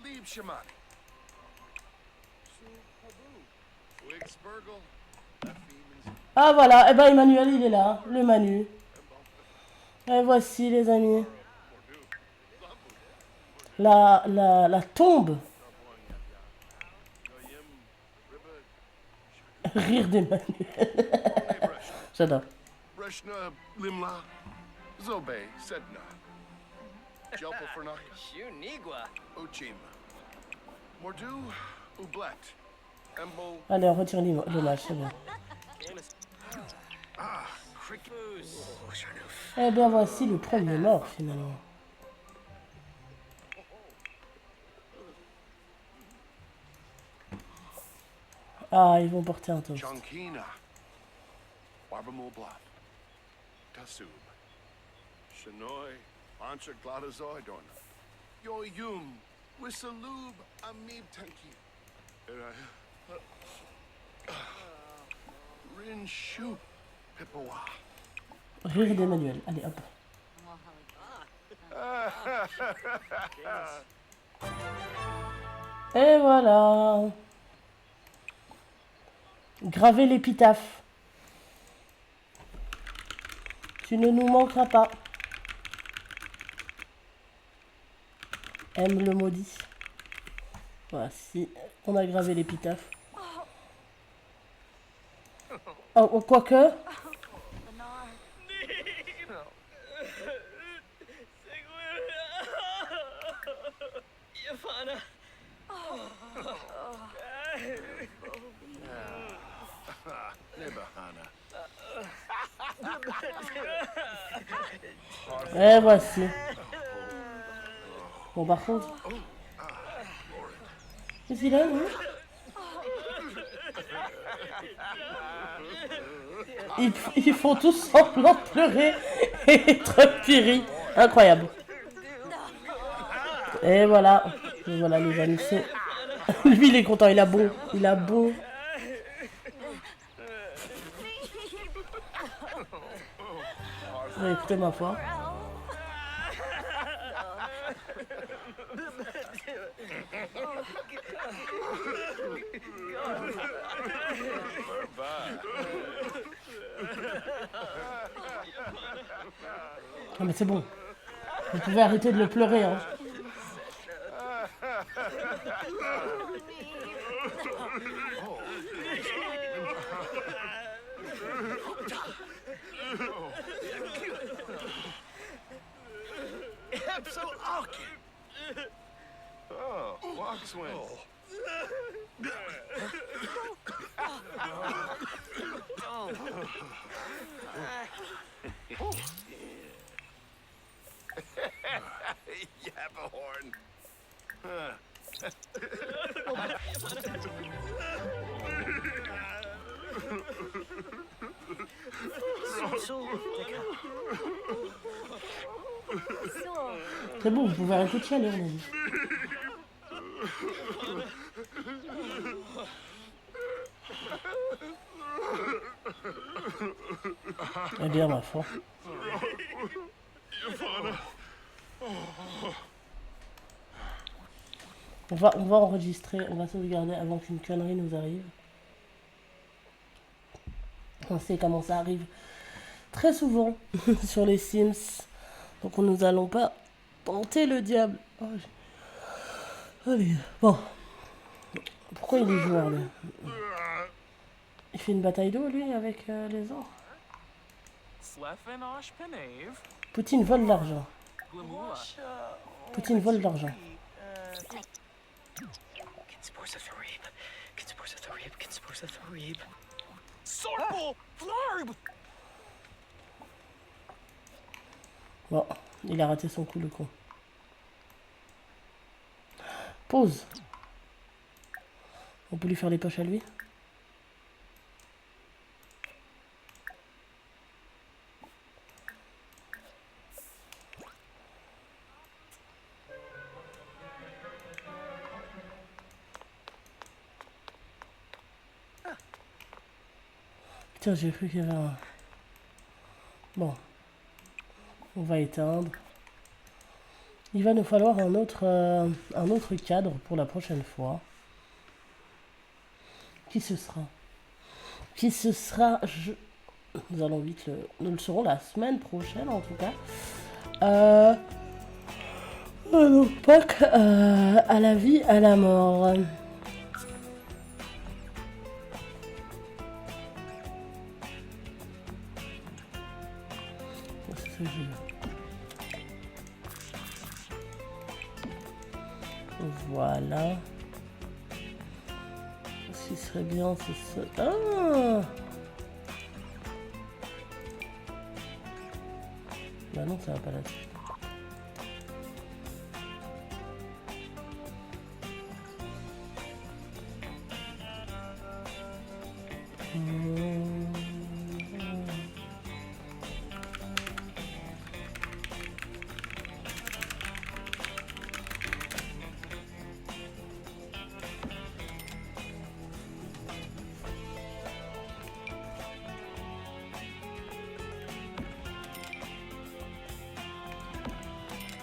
Leave Shamak. Ah voilà, et ben Emmanuel il est là, le Manu. Et voici les amis. La tombe. Rire d'Emmanuel. J'adore. Reshna Limla. Zobe Sedna. Jelpa Fernaka. Shunigwa. Uchima. Mordu Ublet. Embo. Allez, on retire l'image, c'est bien. Eh bien, voici le premier mort, finalement. Ah, ils vont porter un toast. Chunkina. Barbamul Bluff. Tasub. Shanoy. Ancha Gladazoy Dorna. Yoyum. Wissalub Amib Tenki. Rinshu Pippawa. Rire d'Emmanuel. Allez, hop. Et voilà. Graver l'épitaphe. Tu ne nous manqueras pas. Aime le maudit. Voici, on a gravé l'épitaphe. Oh, quoique. Lenore. Yafana. Nebahana. Et voici. Bon, par contre. Qu'est-ce qu'il a, lui? Ils font tous semblant de pleurer et être piri. Incroyable. Et voilà. Et voilà, les amis. Lui, il est content. Il a beau. Il a beau. Écoutez ma foi. Non mais c'est bon. Vous pouvez arrêter de le pleurer, hein. I'm so awkward. Oh, Waxwin. Yappahorn. C'est bon, vous pouvez arrêter de chialer, on a dit. Eh bien, ma foi. On va enregistrer, on va sauvegarder avant qu'une connerie nous arrive. On sait comment ça arrive très souvent sur les Sims. Donc nous allons pas tenter le diable. Oh, allez, bon. Pourquoi il est joueur, lui? Il fait une bataille d'eau, lui, avec les orques. Poutine vole l'argent. Poutine vole l'argent. Bon, il a raté son coup, le con. Pause. On peut lui faire les poches à lui. Putain, j'ai cru qu'il y avait un... Bon. On va éteindre. Il va nous falloir un autre cadre pour la prochaine fois. Qui ce sera? Qui ce sera? Nous allons vite nous le saurons la semaine prochaine en tout cas. Donc Pâques à la vie, à la mort. Voilà. Ce qui serait bien, c'est ça. Ah! Bah non, ça va pas là-dessus.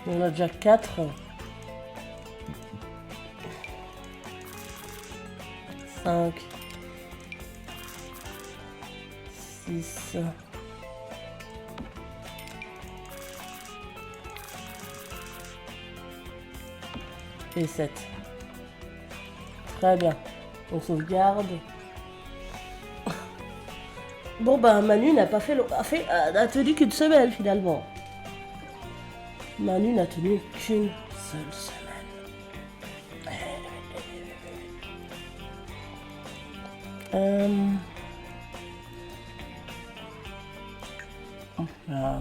On a déjà 4. 5. 6. Et 7. Très bien. On sauvegarde. Bon bah Manu n'a pas fait, a tenu qu'une semaine finalement. Manu n'a tenu qu'une seule semaine. Voilà.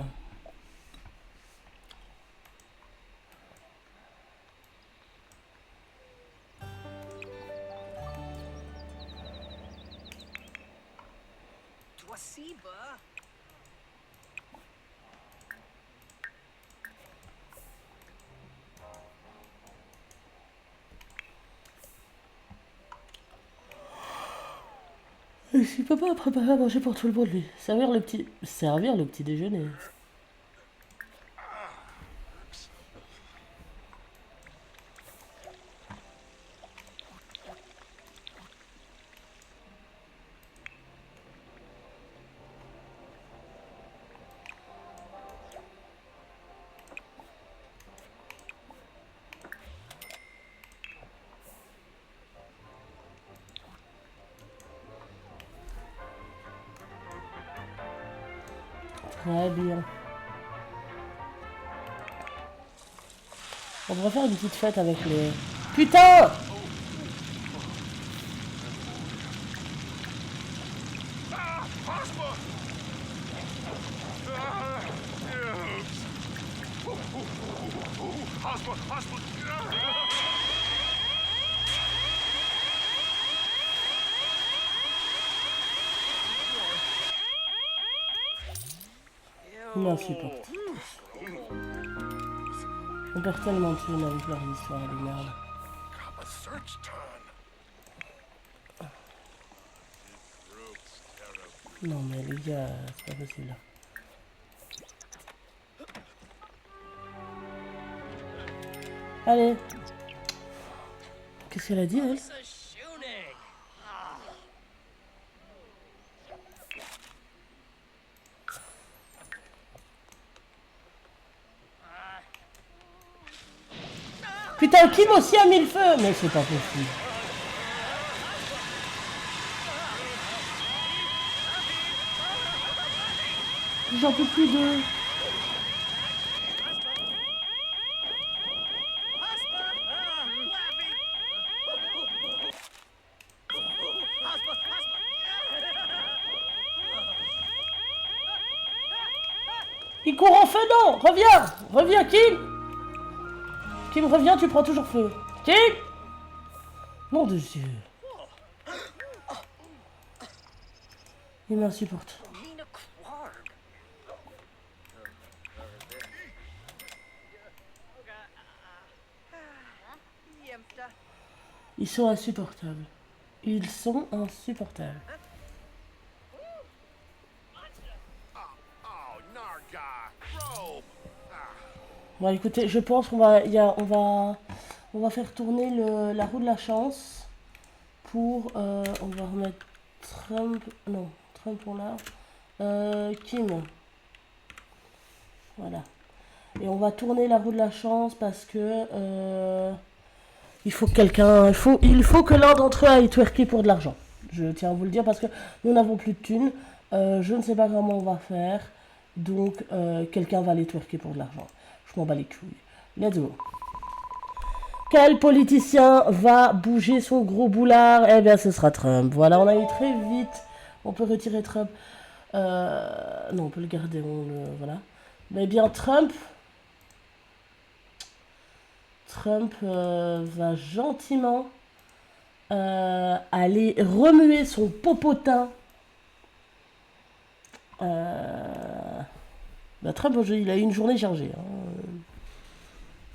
Twasiba. Et si papa a préparé à manger pour tout le monde, lui. Servir le petit déjeuner. Très bien. On devrait faire une petite fête avec les... Putain! Insupportable. On perd tellement de thunes avec leur histoire de merde. Kappa search turn. Non mais les gars, c'est pas possible. Allez. Qu'est-ce qu'elle a dit elle? Putain, Kim aussi a mis le feu! Mais c'est pas possible. J'en peux plus de... Il court en feu, non! Reviens! Reviens, Kim! Kim, reviens, tu prends toujours feu. Kim! Mon Dieu. Il m'insupporte. Mina Quarg. Yemta. Ils sont insupportables. Ils sont insupportables. Oh, Narga. Probe. Bon, écoutez, je pense qu'on va, on va faire tourner la roue de la chance pour, on va remettre Trump, non, Trump on l'a, Kim, voilà, et on va tourner la roue de la chance parce que, il faut que quelqu'un, il faut que l'un d'entre eux aille twerker pour de l'argent, je tiens à vous le dire parce que nous n'avons plus de thunes, je ne sais pas comment on va faire, donc quelqu'un va aller twerker pour de l'argent. Je m'en bats les couilles. Let's go. Quel politicien va bouger son gros boulard? Eh bien, ce sera Trump. Voilà, on a eu très vite. On peut retirer Trump. Non, on peut le garder. Voilà. Mais bien, Trump va gentiment aller remuer son popotin. Bah, Trump, il a eu une journée chargée. Hein.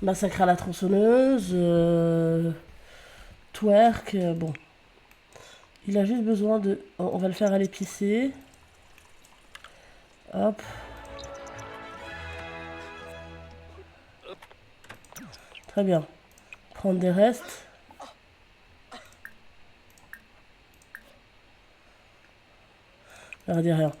Massacre à la tronçonneuse, twerk, bon. Il a juste besoin de... On va le faire aller pisser. Hop. Très bien. Prendre des restes. Regardez rien.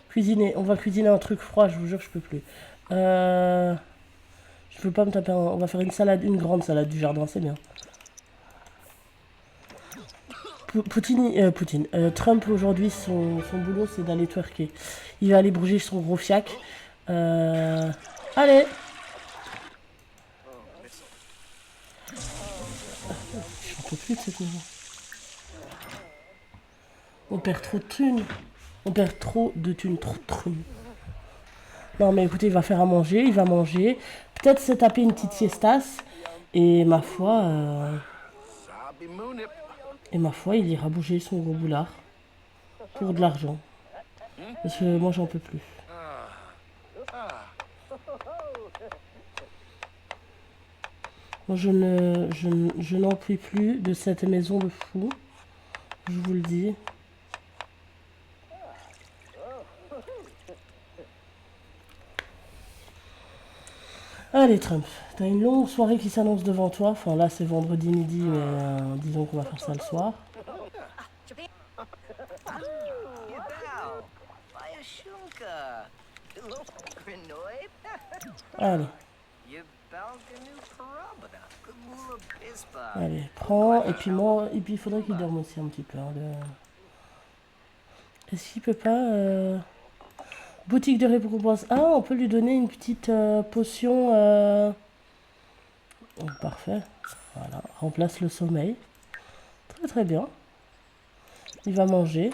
Cuisiner. On va cuisiner un truc froid, je vous jure, je peux plus. Je veux pas me taper un... On va faire une salade, une grande salade du jardin, c'est bien. Trump aujourd'hui, son boulot, c'est d'aller twerker. Il va aller bouger son gros fiac. Allez! J'en peux plus de cette maison. On perd trop de thunes. On perd trop de thunes, trop de thunes. Non mais écoutez, il va faire à manger, il va manger. Peut-être se taper une petite siestasse. Et ma foi... il ira bouger son gros boulard. Pour de l'argent. Parce que moi j'en peux plus. Moi je n'en puis plus de cette maison de fou. Je vous le dis. Allez Trump, t'as une longue soirée qui s'annonce devant toi. Enfin là c'est vendredi midi, mais disons qu'on va faire ça le soir. Allez. Allez, prends. Et puis moi, et puis il faudrait qu'il dorme aussi un petit peu. Hein, Est-ce qu'il peut pas... Boutique de récompense. Ah, on peut lui donner une petite potion. Oh, parfait. Voilà, remplace le sommeil. Très très bien. Il va manger.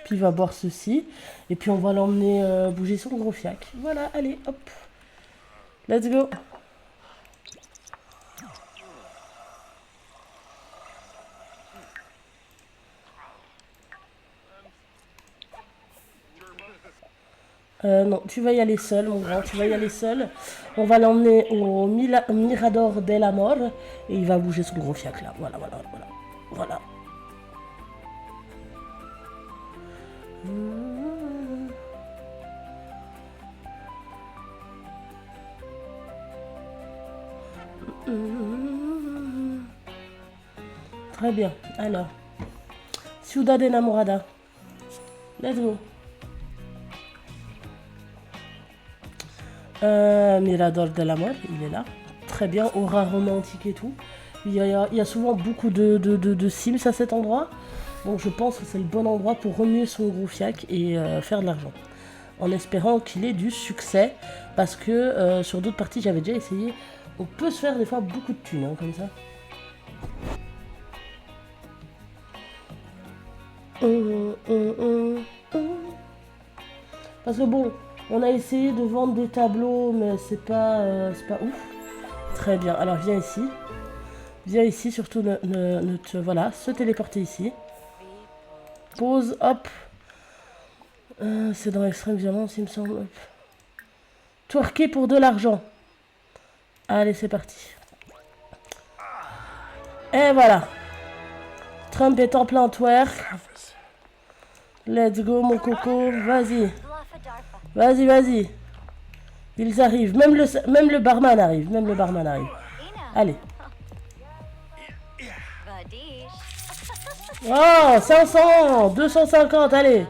Puis il va boire ceci. Et puis on va l'emmener bouger son gros fiac. Voilà, allez, hop. Let's go. Non, tu vas y aller seul, mon grand, tu vas y aller seul. On va l'emmener au Mirador de la Mort et il va bouger son gros fiac là. Voilà, voilà, voilà. Voilà. Très bien. Alors, Ciudad Enamorada. Let's go. Mirador de la Mort, il est là. Très bien, aura romantique et tout. Il y a souvent beaucoup de Sims à cet endroit. Donc je pense que c'est le bon endroit pour remuer son gros fiac et faire de l'argent. En espérant qu'il ait du succès. Parce que sur d'autres parties, j'avais déjà essayé. On peut se faire des fois beaucoup de thunes, hein, comme ça. Parce que bon, on a essayé de vendre des tableaux, mais c'est pas ouf. Très bien, alors viens ici. Viens ici, surtout voilà, se téléporter ici. Pause, hop. C'est dans l'extrême violence, il me semble. Hop. Twerker pour de l'argent. Allez, c'est parti. Et voilà. Trump est en plein twerk. Let's go, mon coco. Vas-y. Vas-y, vas-y. Ils arrivent. Même le barman arrive. Même le barman arrive. Allez. Oh, 500, 250, allez.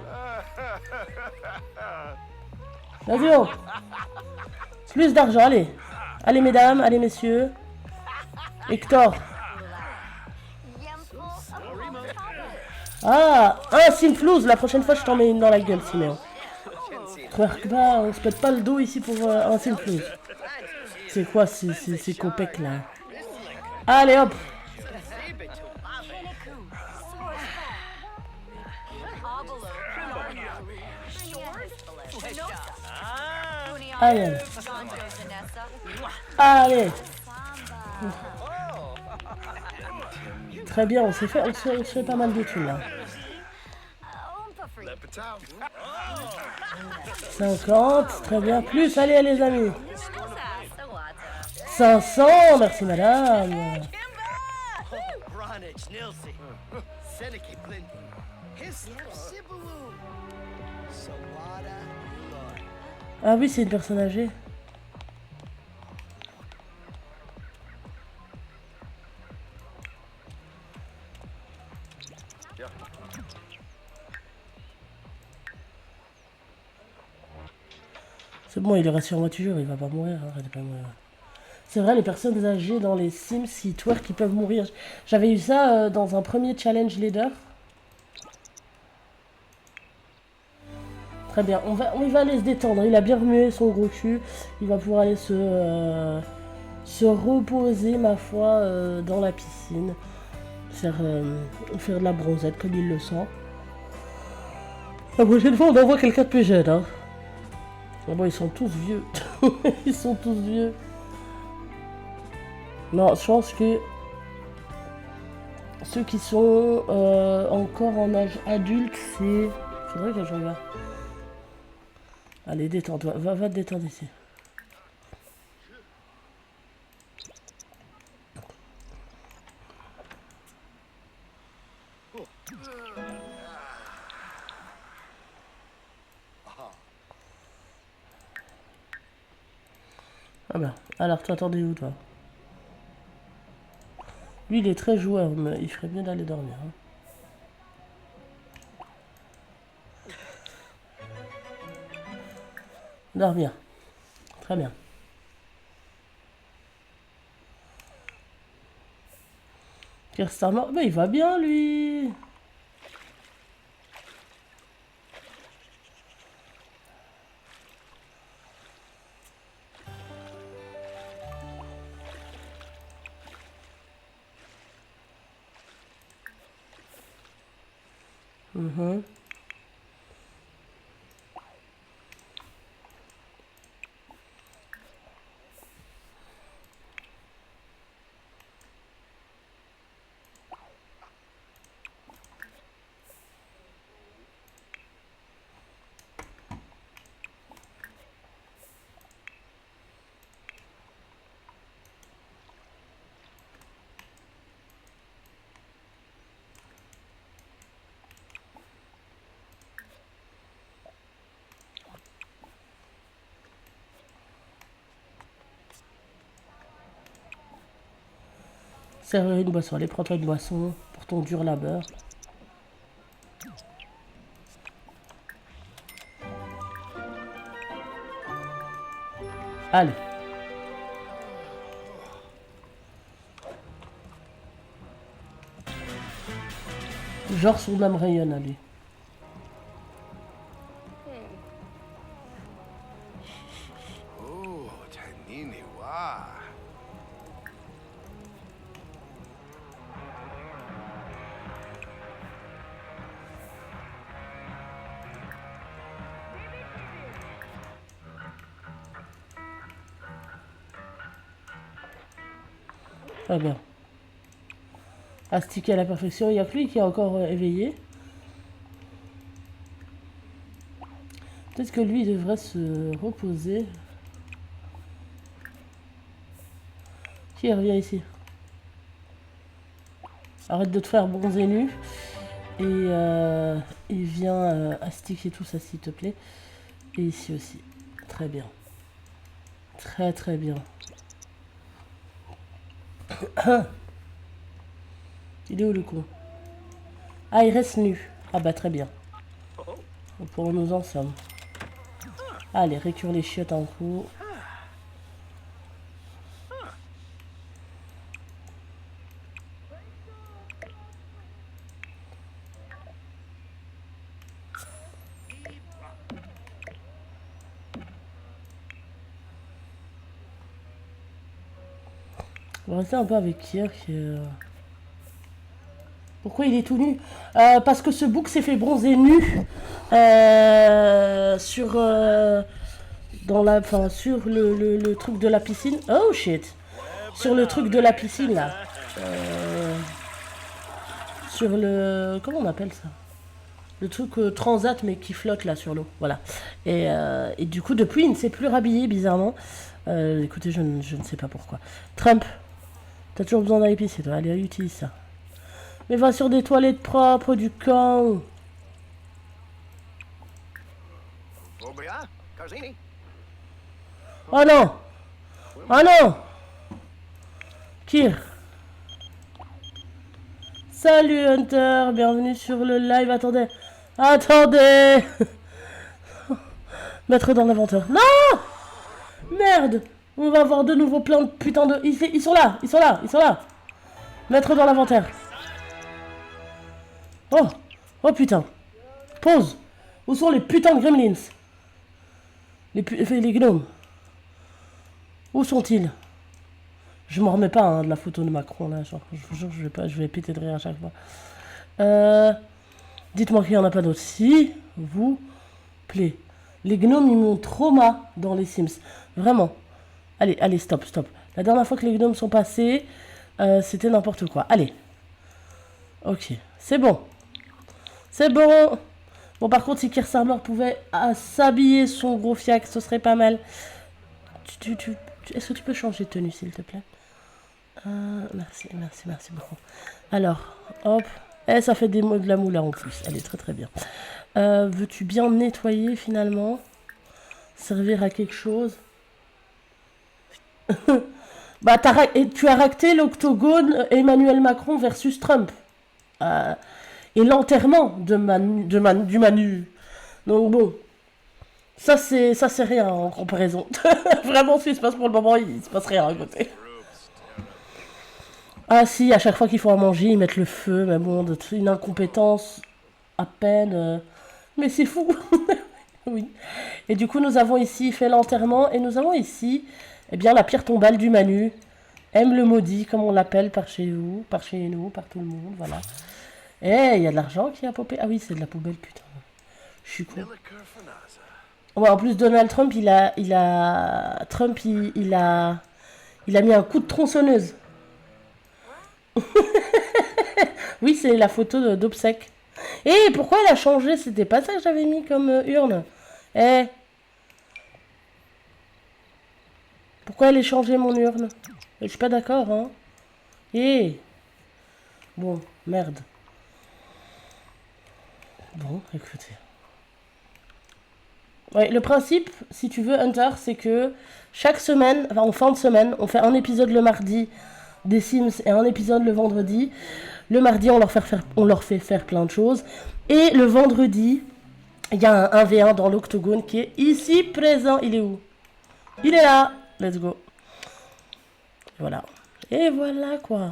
Vas-y, oh. Plus d'argent, allez. Allez, mesdames, allez, messieurs. Hector. Ah, un Simflouz. La prochaine fois, je t'en mets une dans la gueule, Siméon. Twerk pas, on se pète pas le dos ici pour un Simflouz. C'est quoi ces copecs là? Allez, hop. Allez. Allez. Très bien, on se fait pas mal de thunes là. 50, très bien. Plus, allez les amis. 500, merci madame. Ah oui, c'est une personne âgée. C'est bon, il reste sur voiture, il va pas mourir, arrête de pas mourir. C'est vrai, les personnes âgées dans les Sims qui twerk, qui peuvent mourir. J'avais eu ça dans un premier challenge leader. Très bien, il va aller se détendre. Il a bien remué son gros cul. Il va pouvoir aller se reposer, ma foi, dans la piscine. Faire de la bronzette comme il le sent. La prochaine fois, on envoie quelqu'un de plus jeune. Hein. Ah bon, ils sont tous vieux. Ils sont tous vieux. Non, je pense que ceux qui sont encore en âge adulte, c'est... Faudrait que je regarde. Allez, détends-toi. Va te détendre ici. Ah ben, alors toi, attendez où, toi? Lui, il est très joueur, mais il ferait bien d'aller dormir. Hein. Dormir. Très bien. Kirsten mort. Mais il va bien, lui. Mhm. Serre une boisson. Allez, prends-toi une boisson pour ton dur labeur. Allez. Genre son âme rayonne, allez. Oh, Tanini, wa. Très bien. Astiqué à la perfection, il n'y a que lui qui est encore éveillé. Peut-être que lui devrait se reposer. Qui revient ici? Arrête de te faire bronzer nu. Et viens astiquer tout ça s'il te plaît. Et ici aussi. Très bien. Très très bien. Il est où le con? Ah, il reste nu. Ah bah très bien. Pour nous en sommes. Allez, récure les chiottes en coup. On va rester un peu avec Kier qui est... Pourquoi il est tout nu? Parce que ce bouc s'est fait bronzer nu sur dans la, enfin, sur le truc de la piscine. Oh shit! Sur le truc de la piscine là. Sur le, comment on appelle ça? Le truc transat mais qui flotte là sur l'eau. Voilà. Et du coup depuis il ne s'est plus rhabillé bizarrement. Écoutez, je ne sais pas pourquoi. Trump, t'as toujours besoin d'aller pisser toi. Allez, utilise ça. Mais va sur des toilettes propres du camp. Yeah, Carzini. Oh non! Oh non! Kir. Salut Hunter, bienvenue sur le live. Attendez. Attendez! Mettre dans l'inventeur. Non! Merde! On va avoir de nouveau plein de putains de... Ils sont là! Ils sont là! Ils sont là! Mettre dans l'inventaire. Oh! Oh putain! Pause! Où sont les putains de gremlins? Les gnomes. Où sont-ils? Je m'en remets pas hein, de la photo de Macron là, genre, je vous jure, je vais péter de rire à chaque fois. Dites-moi qu'il n'y en a pas d'autres. Si vous plaît. Les gnomes, ils m'ont trauma dans les Sims. Vraiment. Allez, allez, stop, stop. La dernière fois que les gnomes sont passés, c'était n'importe quoi. Allez. Ok, c'est bon. C'est bon. Bon, par contre, si Kersarmer pouvait s'habiller son gros fiac, ce serait pas mal. Est-ce que tu peux changer de tenue, s'il te plaît? Merci, merci, merci beaucoup. Alors, hop. Eh, ça fait de la moula en plus. Elle est très très bien. Veux-tu bien nettoyer finalement? Servir à quelque chose? Bah, tu as racté l'octogone Emmanuel Macron versus Trump. Et l'enterrement du Manu. Donc bon. Ça c'est rien en comparaison. Vraiment, ce qui se passe pour le moment, il se passe rien à côté. Ah si, à chaque fois qu'il faut à manger, ils mettent le feu, mais bon, une incompétence à peine. Mais c'est fou. Oui. Et du coup, nous avons ici fait l'enterrement, et nous avons ici, eh bien, la pierre tombale du Manu. Aime le maudit, comme on l'appelle par chez vous, par chez nous, par tout le monde, voilà. Eh, il y a de l'argent qui a popé. Ah oui, c'est de la poubelle, putain. Je suis con. Ouais, en plus, Donald Trump, il a mis un coup de tronçonneuse. Oui, c'est la photo d'obsèque. Et pourquoi elle a changé? C'était pas ça que j'avais mis comme urne. Eh. Pourquoi elle a changé mon urne? Je suis pas d'accord, hein. Eh. Bon, merde. Bon, écoutez. Ouais, le principe, si tu veux, Hunter, c'est que chaque semaine, enfin en fin de semaine, on fait un épisode le mardi des Sims et un épisode le vendredi. Le mardi, on leur fait faire plein de choses. Et le vendredi, il y a un 1v1 dans l'octogone qui est ici présent. Il est où? Il est là. Let's go. Voilà. Et voilà quoi.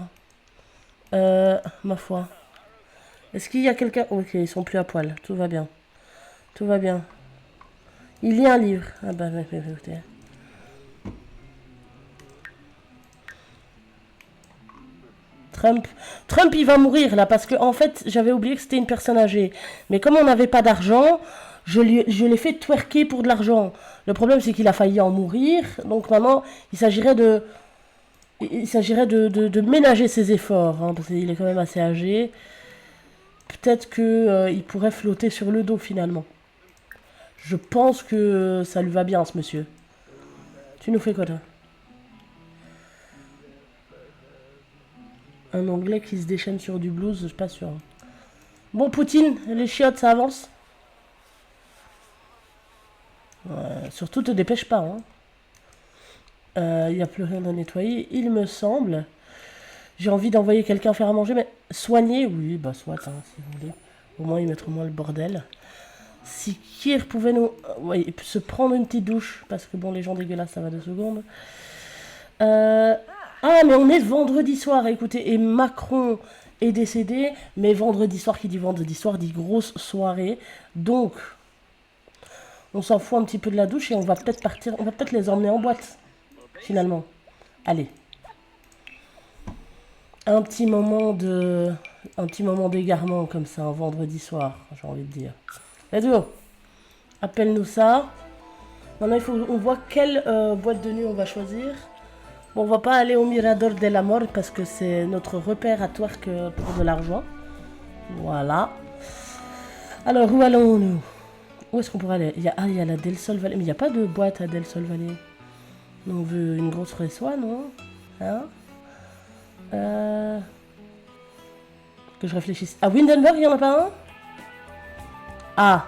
Ma foi. Est-ce qu'il y a quelqu'un... Ok, ils sont plus à poil. Tout va bien. Tout va bien. Il lit un livre. Ah bah, écoutez. Trump, il va mourir là, parce que en fait, j'avais oublié que c'était une personne âgée. Mais comme on n'avait pas d'argent, je l'ai fait twerker pour de l'argent. Le problème, c'est qu'il a failli en mourir. Donc maintenant, il s'agirait de ménager ses efforts, hein, parce qu'il est quand même assez âgé. Peut-être qu'il pourrait flotter sur le dos finalement. Je pense que ça lui va bien, ce monsieur. Tu nous fais quoi, toi? Un Anglais qui se déchaîne sur du blues, je suis pas sûr. Bon, Poutine, les chiottes, ça avance? Surtout, te dépêche pas. Il n'y a plus rien à nettoyer, il me semble. J'ai envie d'envoyer quelqu'un faire à manger, mais soigner, oui, bah soit, hein, si vous voulez. Au moins, ils mettront moins le bordel. Si Kir pouvait nous... ouais, se prendre une petite douche, parce que bon, les gens dégueulasses, ça va 2 secondes. Ah, mais on est vendredi soir, écoutez, et Macron est décédé, mais vendredi soir, qui dit vendredi soir, dit grosse soirée. Donc, on s'en fout un petit peu de la douche et on va peut-être partir, on va peut-être les emmener en boîte, finalement. Allez. Un petit moment d'égarement comme ça, un vendredi soir, j'ai envie de dire. Let's go. Appelle-nous ça. Maintenant, on voit quelle boîte de nuit on va choisir. Bon, on va pas aller au Mirador de la Mort parce que c'est notre repère à twerk pour de l'argent. Voilà. Alors, où allons-nous? Où est-ce qu'on pourrait aller? Il y a la Del Sol Valley. Mais il n'y a pas de boîte à Del Sol Valley. On veut une grosse reçoit, non? Hein? Que je réfléchisse. À Windenburg, il n'y en a pas un? Ah!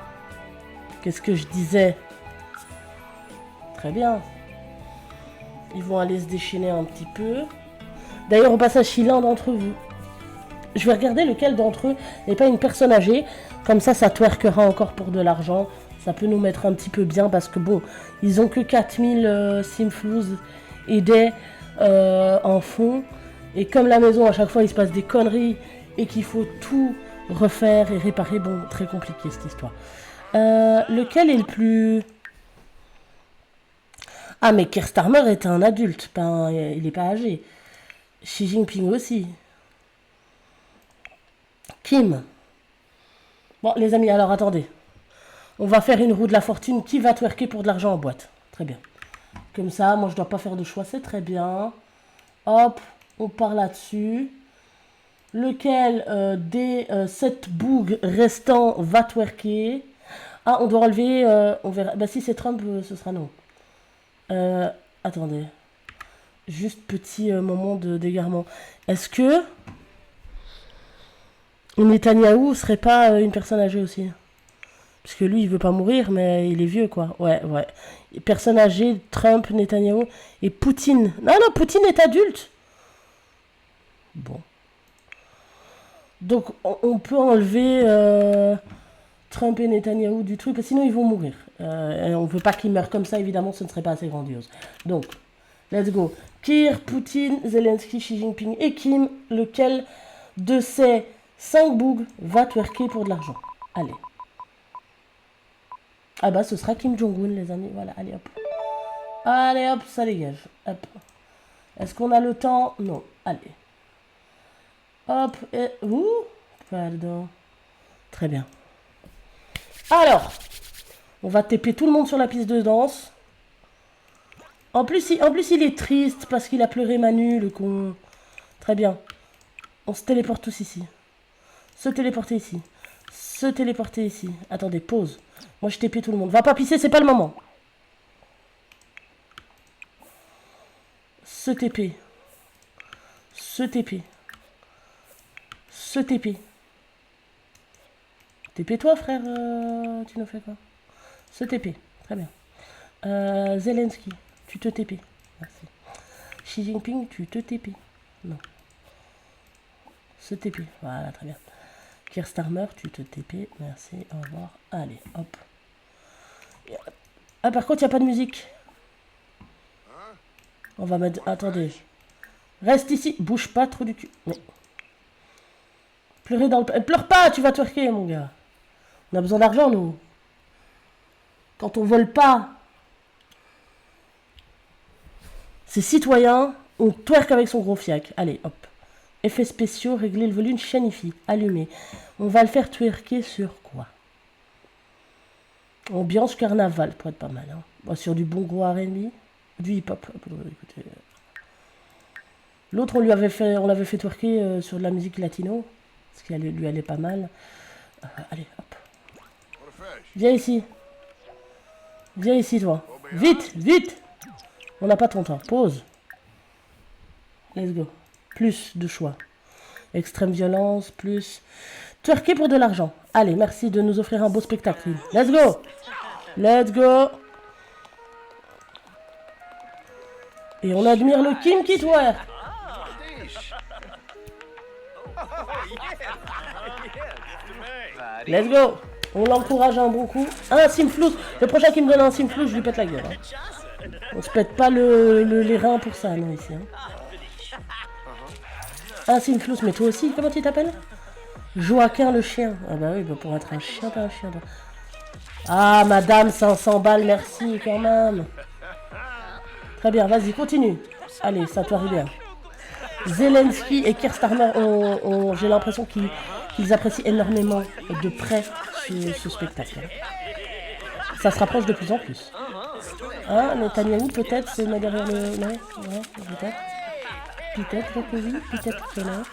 Qu'est-ce que je disais? Très bien. Ils vont aller se déchaîner un petit peu. D'ailleurs, au passage, si l'un d'entre vous... Je vais regarder lequel d'entre eux n'est pas une personne âgée. Comme ça twerkera encore pour de l'argent. Ça peut nous mettre un petit peu bien parce que bon, ils ont que 4000 simflouz et des en fond. Et comme la maison, à chaque fois, il se passe des conneries et qu'il faut tout refaire et réparer, bon, très compliqué cette histoire. Lequel est le plus... Ah, mais Keir Starmer est un adulte, il n'est pas âgé. Xi Jinping aussi. Kim. Bon, les amis, alors attendez. On va faire une roue de la fortune. Qui va twerker pour de l'argent en boîte? Très bien. Comme ça, moi, je dois pas faire de choix, c'est très bien. Hop, on part là-dessus. Lequel des 7 bougs restants va twerker? Ah, on doit relever... on verra. Bah, si c'est Trump, ce sera non. Attendez. Juste petit moment d'égarement. Est-ce que Netanyahou serait pas une personne âgée aussi? Parce que lui, il veut pas mourir, mais il est vieux, quoi. Ouais. Personne âgée, Trump, Netanyahou et Poutine. Non, Poutine est adulte. Bon. Donc, on peut enlever Trump et Netanyahou du truc, parce que sinon, ils vont mourir. Et on veut pas qu'ils meurent comme ça, évidemment, ce ne serait pas assez grandiose. Donc, let's go. Kir, Poutine, Zelensky, Xi Jinping et Kim, lequel de ces 5 bougs va twerker pour de l'argent? Allez. Ah bah, ce sera Kim Jong-un, les amis. Voilà, allez, hop. Allez, hop, ça dégage. Hop. Est-ce qu'on a le temps? Non. Allez. Hop, et... Ouh, pardon. Très bien. Alors, on va taper tout le monde sur la piste de danse. En plus, il est triste parce qu'il a pleuré Manu, le con. Très bien. On se téléporte tous ici. Se téléporter ici. Se téléporter ici. Attendez, pause. Moi, je TP tout le monde. Va pas pisser, c'est pas le moment. Se TP. Se TP. Se TP. TP toi, frère. Tu nous fais quoi? Se TP. Très bien. Zelensky. Tu te TP. Merci. Xi Jinping, tu te TP. Non. Se TP. Voilà, très bien. Keir Starmer, tu te TP. Merci, au revoir. Allez, hop. Ah, par contre, il n'y a pas de musique. On va mettre... Attendez. Reste ici. Bouge pas trop du cul. Mais... Pleurer dans le... Pleure pas, tu vas twerker, mon gars. On a besoin d'argent, nous. Quand on vole pas... C'est citoyen, on twerk avec son gros fiac. Allez, hop. Effets spéciaux, régler le volume, Shanifi, allumer. On va le faire twerker sur quoi? Ambiance carnaval, pour être pas mal. Hein. Bon, sur du bon gros R&B, du hip-hop. L'autre, on l'avait fait twerker sur de la musique latino, parce qu'elle lui allait pas mal. Allez, hop. Viens ici. Viens ici, toi. Vite, vite. On n'a pas ton temps. Pause. Let's go. Plus de choix. Extrême violence, plus... Twerker pour de l'argent. Allez, merci de nous offrir un beau spectacle. Let's go. Let's go. Et on admire le Kim qui twerk. Let's go. On l'encourage un bon coup. Un simflous. Le prochain qui me donne un simflous, je lui pète la gueule. Hein. On se pète pas les reins pour ça, non, ici. Hein. Un simflous, mais toi aussi, comment tu t'appelles? Joaquin le chien. Ah bah oui, bah pour être un chien, pas un chien. Bah. Ah, madame, 500 balles, merci quand même. Très bien, vas-y, continue. Allez, ça t'arrive bien. Zelensky et Keir Starmer, j'ai l'impression qu'ils apprécient énormément de près ce spectacle. Ça se rapproche de plus en plus. Hein, Netanyahou, peut-être, c'est derrière le... Non, ouais, peut-être. Peut-être que oui, peut-être que non.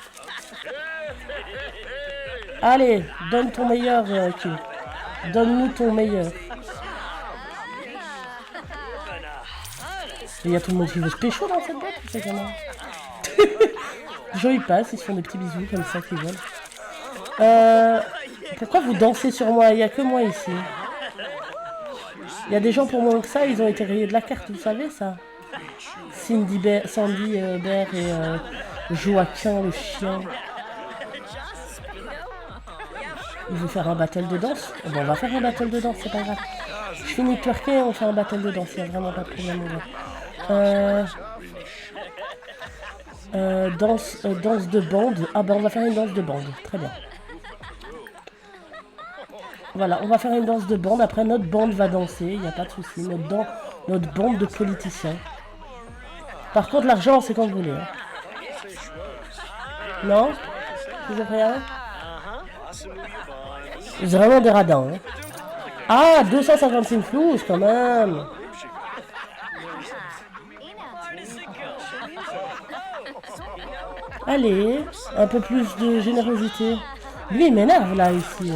Allez, donne ton meilleur, Kim. Donne-nous ton meilleur. Il y a tout le monde qui veut se pécho dans cette boîte, c'est comment? Les gens ils passent, ils se font des petits bisous comme ça qu'ils veulent. Pourquoi vous dansez sur moi? Il n'y a que moi ici. Il y a des gens pour moins que ça, ils ont été rayés de la carte, vous savez ça? Sandy Bear et Joaquin le chien. Il veut faire un battle de danse? Bon, on va faire un battle de danse, c'est pas grave. Je finis de twerker, on fait un battle de danse, il n'y a vraiment pas de problème. Danse de bande. Ah ben on va faire une danse de bande, très bien. Voilà, on va faire une danse de bande, après notre bande va danser, il n'y a pas de souci, notre bande de politiciens. Par contre l'argent c'est quand vous voulez. Hein. Non? Toujours rien? C'est vraiment des radins. Hein. Ah, 256 flous quand même. Allez, un peu plus de générosité. Lui, il m'énerve là, ici.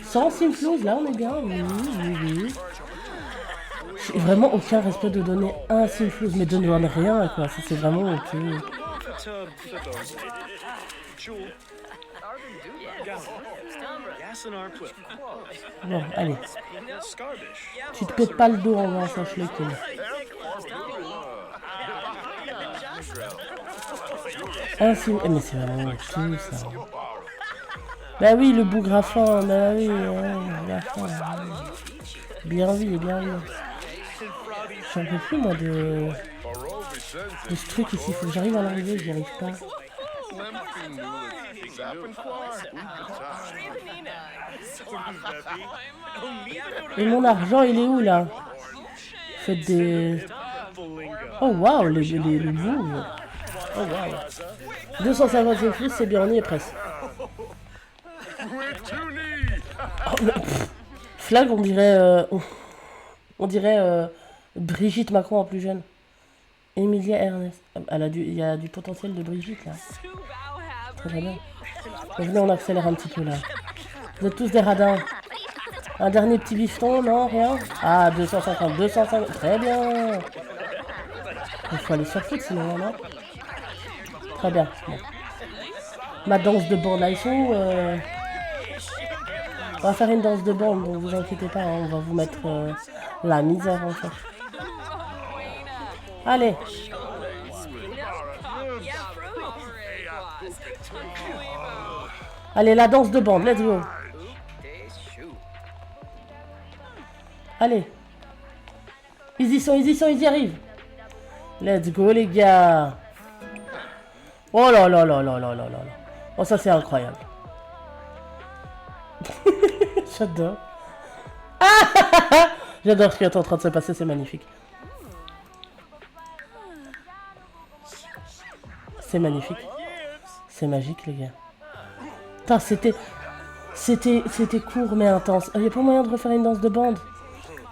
106 flous, là, on est bien. Oui, oui, oui. J'ai vraiment aucun respect de donner un simflous, mais de ne donner rien, quoi. Ça, c'est vraiment ok. Bon, allez. Tu te pètes pas le dos en grand, sache-le, Kim. Ah, si... Mais c'est vraiment tout, ça. Bah oui, le bougre à fin, bah oui, la fin. Bien vu, bien vu. J'en peux plus, moi, de ce truc ici. Faut que j'arrive à l'arriver, j'y arrive pas. Et mon argent, il est où, là? Faites des... Oh, waouh, les moves. Oh, waouh. 255 flux, c'est bien, on y est presque. Oh, Flag, on dirait Brigitte Macron en plus jeune. Emilia Ernest. Il y a du potentiel de Brigitte là. Très bien. Venez, on accélère un petit peu là. Vous êtes tous des radins. Un dernier petit bifton, non, rien. Ah, 250, 250. Très bien. Il faut aller sur foot sinon, non? Très bien. Bon. Ma danse de bande là, ils sont on va faire une danse de bande, donc vous inquiétez pas, hein, on va vous mettre la misère en fait. Allez. Allez, la danse de bande, let's go. Allez. Ils y arrivent. Let's go les gars. Oh là là là là là là là. Oh ça c'est incroyable. J'adore. Ah j'adore ce qui est en train de se passer, c'est magnifique. C'est magnifique. C'est magique les gars. Putain, c'était court mais intense. Il n'y a pas moyen de refaire une danse de bande.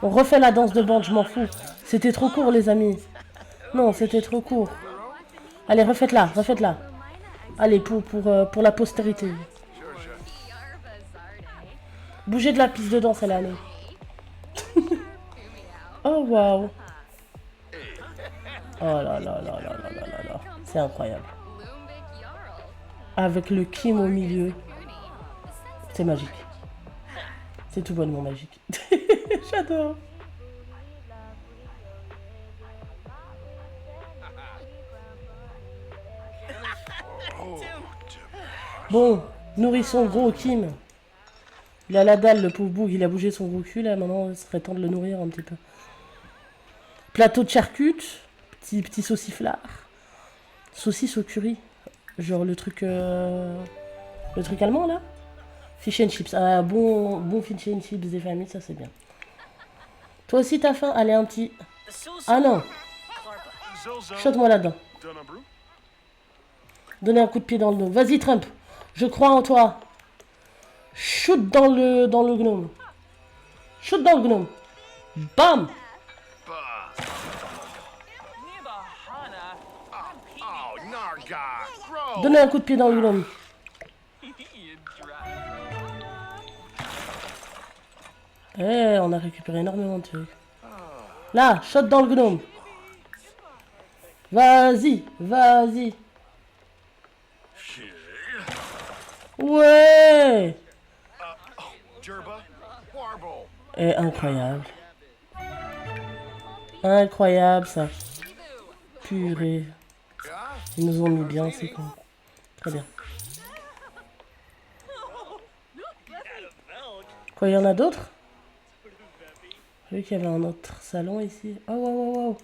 On refait la danse de bande, je m'en fous. C'était trop court les amis. Non, c'était trop court. Allez, refaites-la, refaites-la. Allez, pour la postérité. Bougez de la piste de danse, allez. Oh, waouh. Oh là là là là là là là là. C'est incroyable. Avec le Kim au milieu. C'est magique. C'est tout bonnement magique. J'adore. Bon, nourrissons gros Kim. Il a la dalle, le pauvre boug, il a bougé son gros cul là, maintenant il serait temps de le nourrir un petit peu. Plateau de charcutes, petit sauciflard. Saucisse au curry. Genre le truc allemand là. Fish and chips. Ah, bon fish and chips des familles, ça c'est bien. Toi aussi t'as faim? Allez un petit... Ah non. Shot-moi là-dedans. Donnez un coup de pied dans le dos. Vas-y Trump, je crois en toi. Shoot dans le gnome. Shoot dans le gnome. Bam. Donnez un coup de pied dans le gnome. Eh, on a récupéré énormément de trucs. Là, shot dans le gnome. Vas-y, vas-y. Ouais. Et incroyable. Incroyable ça. Purée. Yeah? Ils nous ont mis bien, c'est con. Très bien. Quoi, il y en a d'autres? J'ai vu qu'il y avait un autre salon ici. Oh, wow, wow, wow.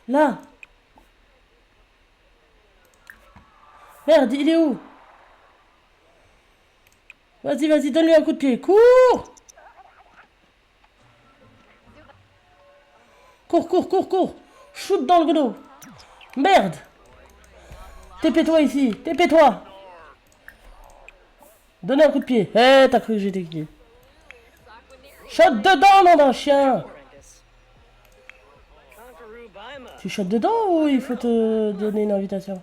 Là! Merde, il est où? Vas-y, vas-y, donne-lui un coup de pied. Cours! Cours, cours, cours, cours! Shoot dans le gno! Merde! TP-toi ici! TP-toi! Donnez un coup de pied. Eh, t'as cru que j'étais qui? Shot dedans, nom d'un chien! Apprentice. Conqueroo Bima. Tu shottes dedans ou il faut te donner une invitation?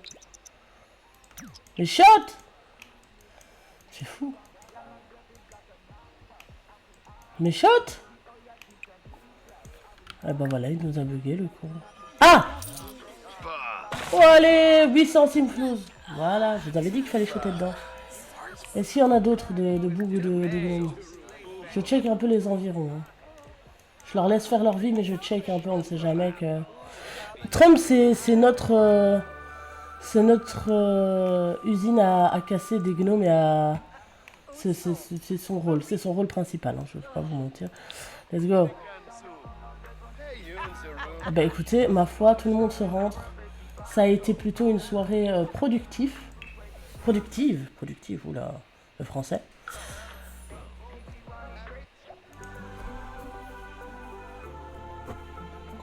Mais shot! C'est fou. Mais shot! Ah bah voilà, il nous a bugué le con. Ah! Oh allez, 800 simflouz. Voilà, je vous avais dit qu'il fallait shotter dedans. Est-ce qu'il y en a d'autres de bugs ou de gnomes? Je check un peu les environs. Hein. Je leur laisse faire leur vie, mais je check un peu, on ne sait jamais que... Trump, c'est notre... c'est notre usine à casser des gnomes et à... C'est son rôle principal, hein, je ne vais pas vous mentir. Let's go. Ah bah écoutez, ma foi, tout le monde se rentre. Ça a été plutôt une soirée productive, oula, le français.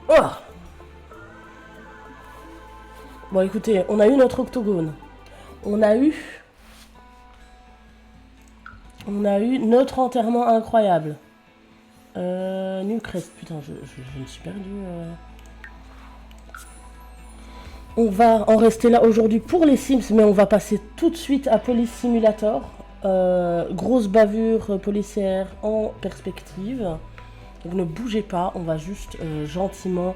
Oh! Bon écoutez, on a eu notre octogone. On a eu notre enterrement incroyable. Newcrest, putain, je me suis perdu. On va en rester là aujourd'hui pour les Sims, mais on va passer tout de suite à Police Simulator. Grosse bavure policière en perspective. Donc ne bougez pas, on va juste gentiment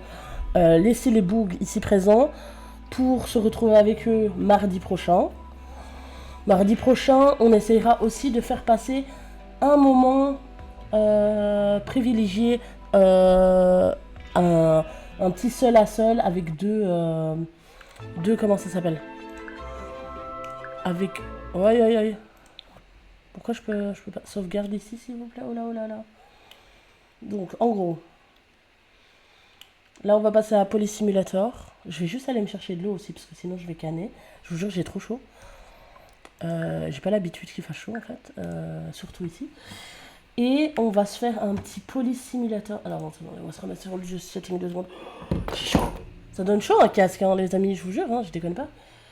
laisser les bugs ici présents pour se retrouver avec eux mardi prochain. Mardi prochain, on essayera aussi de faire passer un moment privilégié, un petit seul à seul avec deux comment ça s'appelle? Avec... Ouais. Pourquoi je peux pas... Sauvegarde ici, s'il vous plaît. Oh là là. Donc, en gros... Là, on va passer à Police Simulator. Je vais juste aller me chercher de l'eau aussi, parce que sinon, je vais canner. Je vous jure, j'ai trop chaud. J'ai pas l'habitude qu'il fasse chaud, en fait. Surtout ici. Et on va se faire un petit Police Simulator. Alors, bon, on va se remettre sur le jeu setting 2 secondes. Ça donne chaud un casque, hein, les amis, je vous jure, hein, je déconne pas.